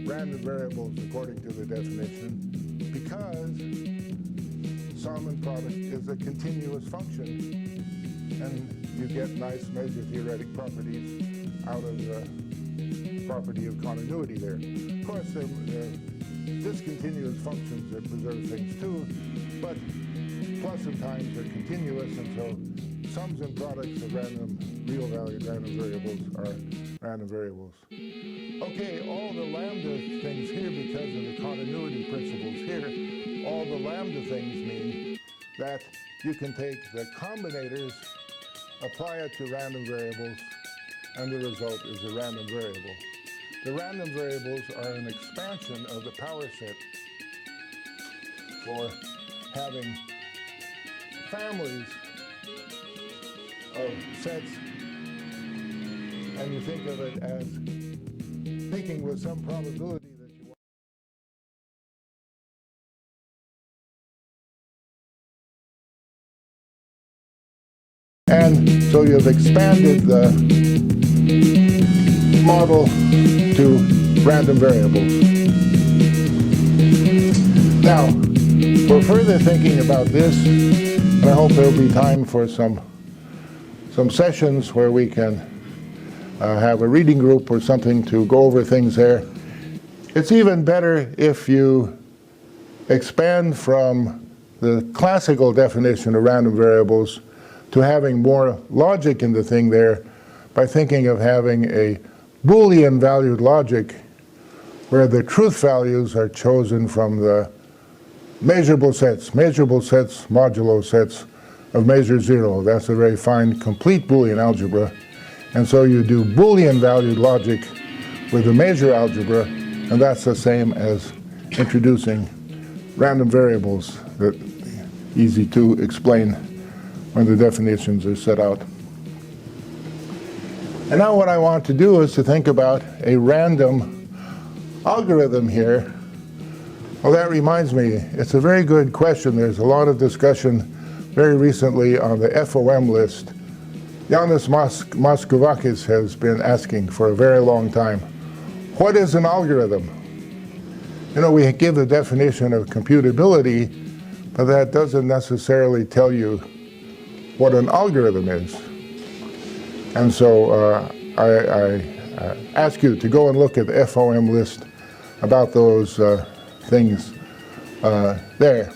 random variables according to the definition, because sum and product is a continuous function, and you get nice measure theoretic properties out of the property of continuity there. Of course, there are discontinuous functions that preserve things too, but plus and times are continuous, and so sums and products of random, real-valued random variables are random variables. Okay, all the lambda things here, because of the continuity principles here, all the lambda things mean that you can take the combinators, apply it to random variables, and the result is a random variable. The random variables are an expansion of the power set for having families of sets, and you think of it as thinking with some probability that you want. And so you've expanded the model to random variables. Now, for further thinking about this, and I hope there'll be time for some sessions where we can have a reading group or something to go over things there. It's even better if you expand from the classical definition of random variables to having more logic in the thing there by thinking of having a Boolean valued logic where the truth values are chosen from the measurable sets modulo sets of measure zero. That's a very fine, complete Boolean algebra. And so you do Boolean valued logic with the measure algebra, and that's the same as introducing random variables that are easy to explain when the definitions are set out. And now what I want to do is to think about a random algorithm here. Well, that reminds me, it's a very good question. There's a lot of discussion very recently on the FOM list. Yanis Moskvakis has been asking for a very long time, what is an algorithm? You know, we give the definition of computability, but that doesn't necessarily tell you what an algorithm is. And so I ask you to go and look at the FOM list about those things there.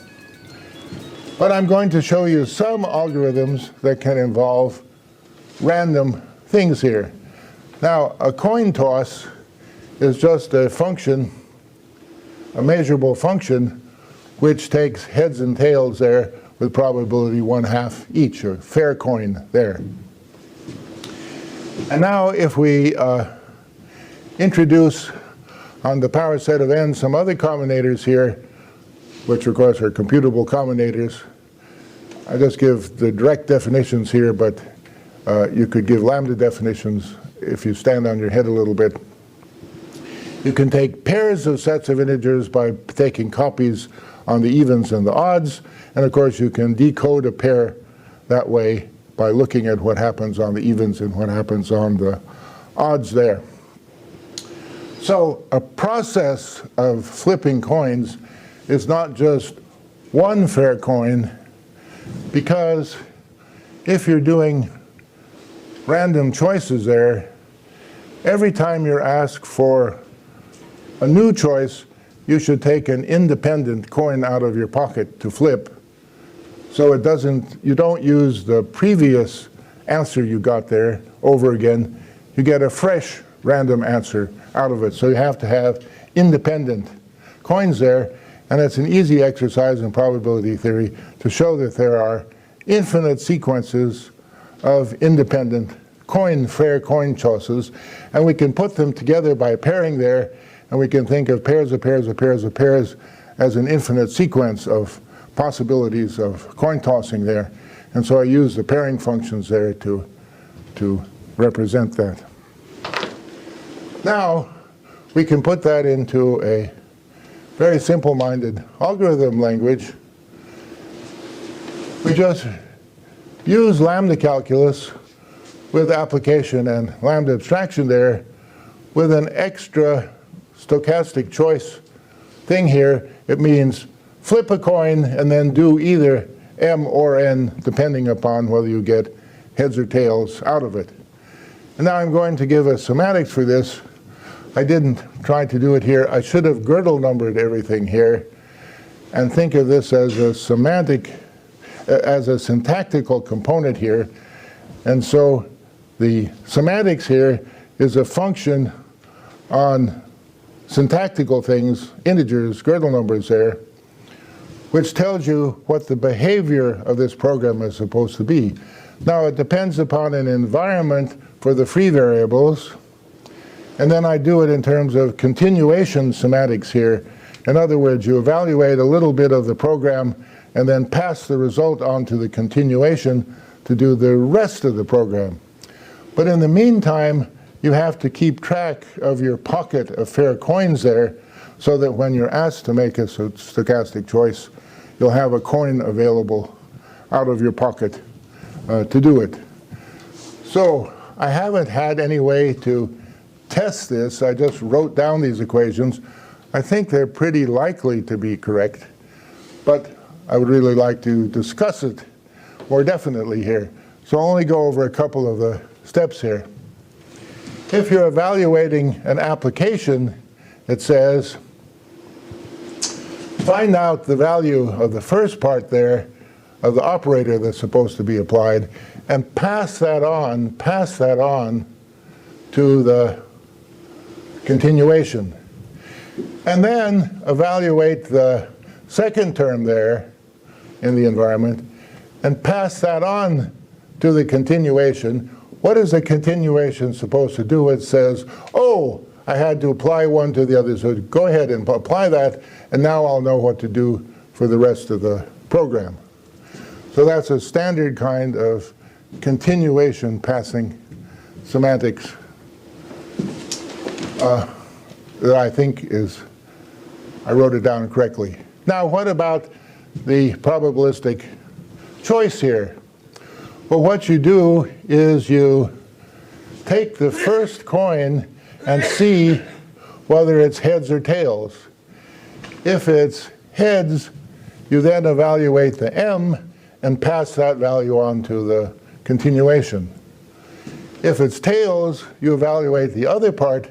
But I'm going to show you some algorithms that can involve random things here. Now, a coin toss is just a function, a measurable function, which takes heads and tails there with probability 1/2 each, or fair coin there. And now if we introduce on the power set of n some other combinators here, which of course are computable combinators. I just give the direct definitions here, but You could give lambda definitions if you stand on your head a little bit. You can take pairs of sets of integers by taking copies on the evens and the odds. And of course, you can decode a pair that way by looking at what happens on the evens and what happens on the odds there. So a process of flipping coins is not just one fair coin, because if you're doing random choices there, every time you're asked for a new choice, you should take an independent coin out of your pocket to flip. So it doesn't, you don't use the previous answer you got there over again. You get a fresh random answer out of it. So you have to have independent coins there. And it's an easy exercise in probability theory to show that there are infinite sequences of independent fair coin choices. And we can put them together by pairing there. And we can think of pairs of pairs of pairs of pairs as an infinite sequence of possibilities of coin tossing there. And so I use the pairing functions there to represent that. Now, we can put that into a very simple-minded algorithm language. We just use lambda calculus with application and lambda abstraction there with an extra stochastic choice thing here. It means flip a coin and then do either m or n, depending upon whether you get heads or tails out of it. And now I'm going to give a semantics for this. I didn't try to do it here. I should have girdle numbered everything here and think of this as a syntactical component here. And so the semantics here is a function on syntactical things, integers, girdle numbers there, which tells you what the behavior of this program is supposed to be. Now, it depends upon an environment for the free variables, and then I do it in terms of continuation semantics here. In other words, you evaluate a little bit of the program and then pass the result on to the continuation to do the rest of the program. But in the meantime, you have to keep track of your pocket of fair coins there so that when you're asked to make a stochastic choice, you'll have a coin available out of your pocket to do it. So I haven't had any way to test this. I just wrote down these equations. I think they're pretty likely to be correct, but I would really like to discuss it more definitely here. So I'll only go over a couple of the steps here. If you're evaluating an application, it says, find out the value of the first part there of the operator that's supposed to be applied and pass that on to the continuation. And then evaluate the second term there in the environment and pass that on to the continuation. What is the continuation supposed to do? It says, oh, I had to apply one to the other, so go ahead and apply that, and now I'll know what to do for the rest of the program. So that's a standard kind of continuation passing semantics that I think is, I wrote it down correctly. Now, what about the probabilistic choice here? Well, what you do is you take the first coin and see whether it's heads or tails. If it's heads, you then evaluate the m and pass that value on to the continuation. If it's tails, you evaluate the other part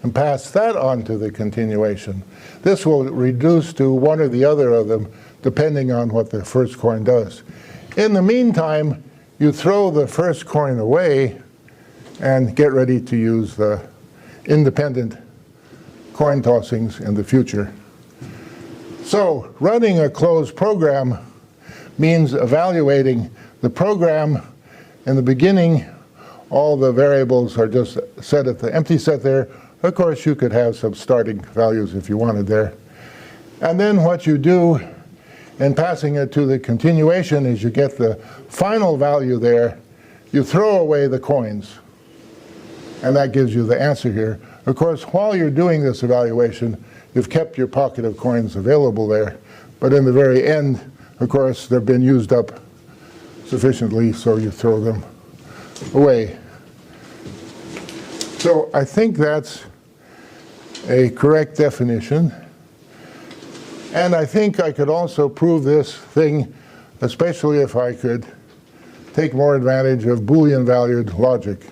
and pass that on to the continuation. This will reduce to one or the other of them, depending on what the first coin does. In the meantime, you throw the first coin away and get ready to use the independent coin tossings in the future. So running a closed program means evaluating the program. In the beginning, all the variables are just set at the empty set there. Of course, you could have some starting values if you wanted there. And then what you do in passing it to the continuation is you get the final value there, you throw away the coins, and that gives you the answer here. Of course, while you're doing this evaluation, you've kept your pocket of coins available there, but in the very end, of course, they've been used up sufficiently, so you throw them away. So I think that's a correct definition. And I think I could also prove this thing, especially if I could take more advantage of Boolean valued logic.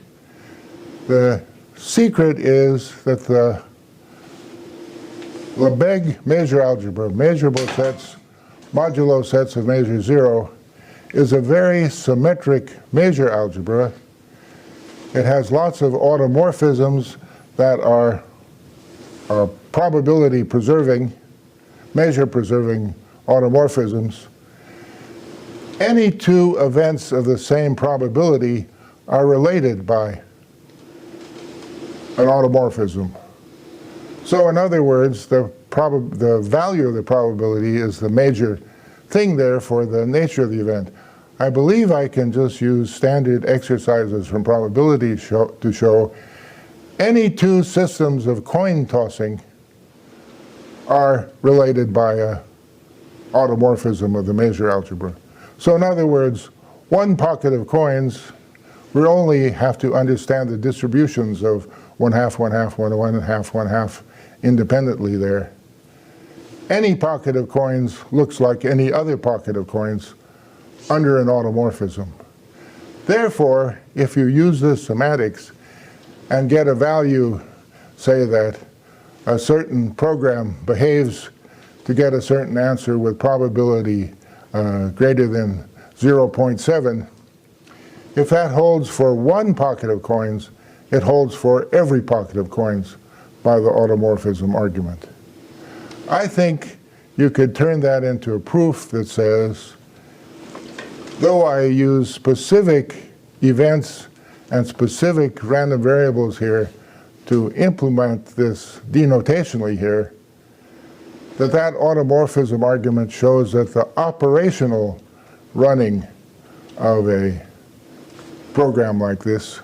The secret is that the Lebesgue measure algebra, measurable sets, modulo sets of measure 0, is a very symmetric measure algebra. It has lots of automorphisms that are probability preserving, measure preserving automorphisms. Any two events of the same probability are related by an automorphism. So in other words, the value of the probability is the major thing there for the nature of the event. I believe I can just use standard exercises from probability to show any two systems of coin tossing are related by a automorphism of the measure algebra. So in other words, one pocket of coins, we only have to understand the distributions of 1/2, 1/2, 1/1, 1/2, 1/2 independently there. Any pocket of coins looks like any other pocket of coins under an automorphism. Therefore, if you use this semantics and get a value, say that a certain program behaves to get a certain answer with probability greater than 0.7, if that holds for one pocket of coins, it holds for every pocket of coins by the automorphism argument. I think you could turn that into a proof that says, though I use specific events and specific random variables here to implement this denotationally here, that automorphism argument shows that the operational running of a program like this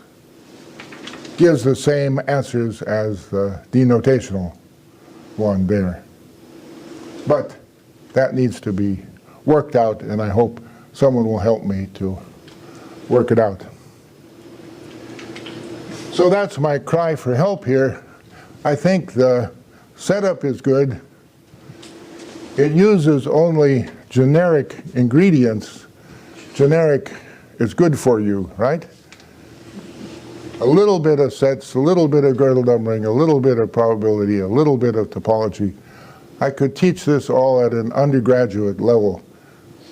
gives the same answers as the denotational one there. But that needs to be worked out, and I hope someone will help me to work it out. So that's my cry for help here. I think the setup is good. It uses only generic ingredients. Generic is good for you, right? A little bit of sets, a little bit of Gödel numbering, a little bit of probability, a little bit of topology. I could teach this all at an undergraduate level,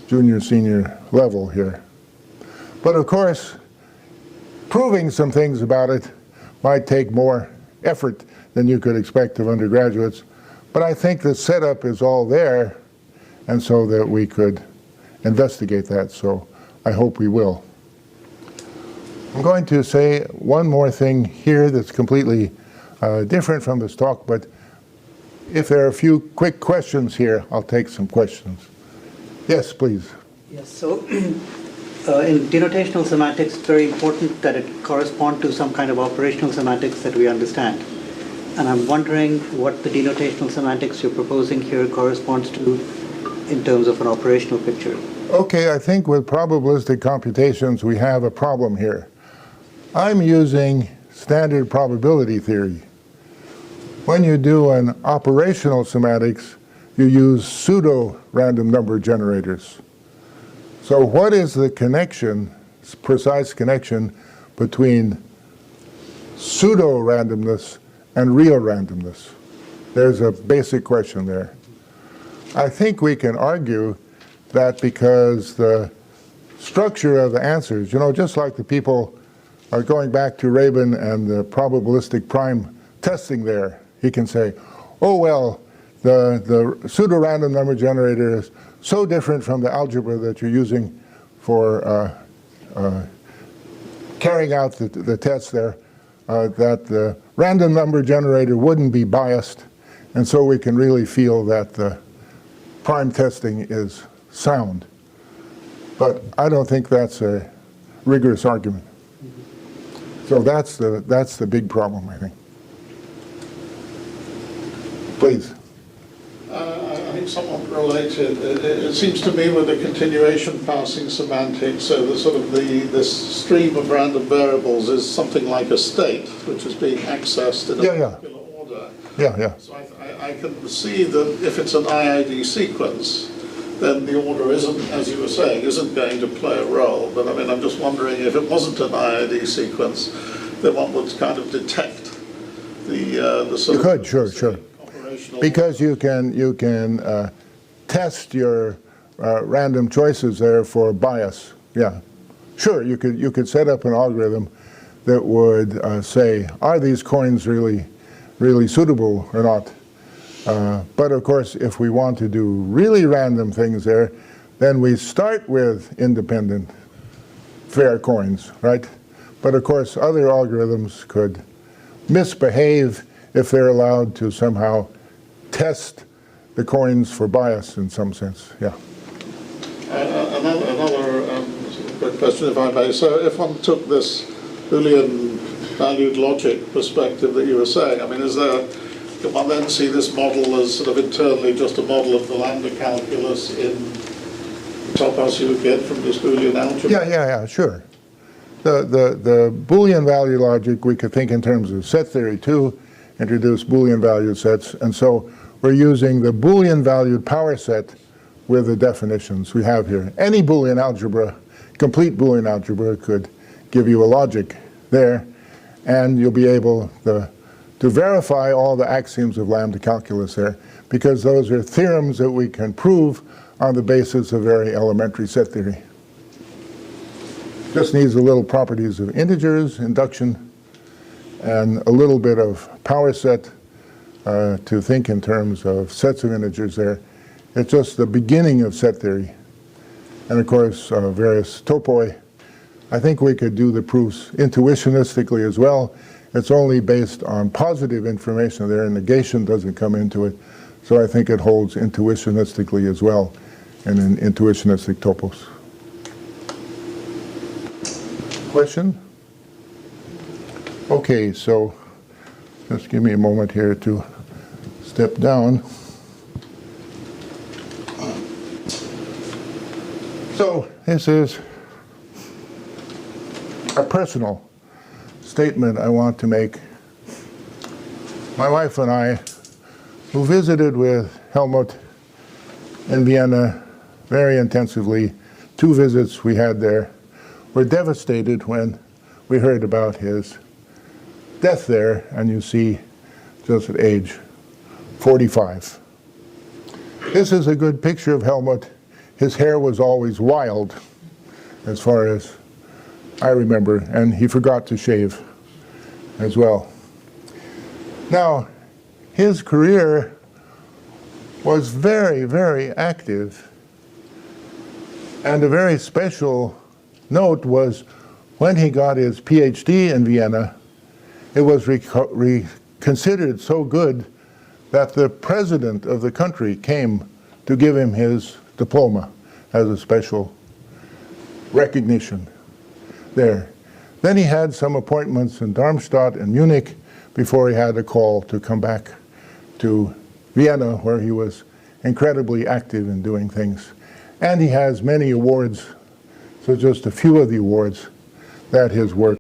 junior, senior level here. But of course, proving some things about it might take more effort than you could expect of undergraduates. But I think the setup is all there, and so that we could investigate that. So I hope we will. I'm going to say one more thing here that's completely different from this talk, but if there are a few quick questions here, I'll take some questions. Yes, please. Yes, so in denotational semantics, it's very important that it correspond to some kind of operational semantics that we understand. And I'm wondering what the denotational semantics you're proposing here corresponds to in terms of an operational picture. Okay, I think with probabilistic computations, we have a problem here. I'm using standard probability theory. When you do an operational semantics, you use pseudo-random number generators. So what is the connection, precise connection, between pseudo-randomness and real randomness? There's a basic question there. I think we can argue that because the structure of the answers, you know, just like the people are going back to Rabin and the probabilistic prime testing there, he can say, oh, well, the pseudo-random number generator is so different from the algebra that you're using for carrying out the tests there that the random number generator wouldn't be biased, and so we can really feel that the prime testing is sound. But I don't think that's a rigorous argument. So that's the big problem, I think. Please. I think somewhat related. It seems to me with the continuation passing semantics, so the sort of this stream of random variables is something like a state, which is being accessed in a particular order. Yeah. So I can see that if it's an IID sequence, then the order isn't, as you were saying, isn't going to play a role. But I mean, I'm just wondering if it wasn't an IID sequence, then one would kind of detect the sort You could, sure. operational. Because you can test your random choices there for bias. Yeah, sure. You could set up an algorithm that would say, are these coins really suitable or not? But of course, if we want to do really random things there, then we start with independent fair coins, right? But of course, other algorithms could misbehave if they're allowed to somehow test the coins for bias in some sense. Yeah. Another quick question, if I may. So if one took this Boolean valued logic perspective that you were saying, I mean, can one then see this model as sort of internally just a model of the lambda calculus in the topos you would get from this Boolean algebra? Yeah, sure. The Boolean value logic, we could think in terms of set theory too, introduce Boolean valued sets, and so we're using the Boolean valued power set with the definitions we have here. Any Boolean algebra, complete Boolean algebra, could give you a logic there, and you'll be able to verify all the axioms of lambda calculus there, because those are theorems that we can prove on the basis of very elementary set theory. Just needs a little properties of integers, induction, and a little bit of power set to think in terms of sets of integers there. It's just the beginning of set theory. And of course, various topoi. I think we could do the proofs intuitionistically as well. It's only based on positive information there, and negation doesn't come into it. So I think it holds intuitionistically as well, and in intuitionistic topos. Question? Okay, so just give me a moment here to step down. So this is a personal statement I want to make. My wife and I, who visited with Helmut in Vienna very intensively, 2 visits we had there, were devastated when we heard about his death there, and you see just at age 45. This is a good picture of Helmut. His hair was always wild, as far as I remember, and he forgot to shave as well. Now, his career was very, very active, and a very special note was when he got his PhD in Vienna, it was considered so good that the president of the country came to give him his diploma as a special recognition there. Then he had some appointments in Darmstadt and Munich before he had a call to come back to Vienna, where he was incredibly active in doing things. And he has many awards, so just a few of the awards that his work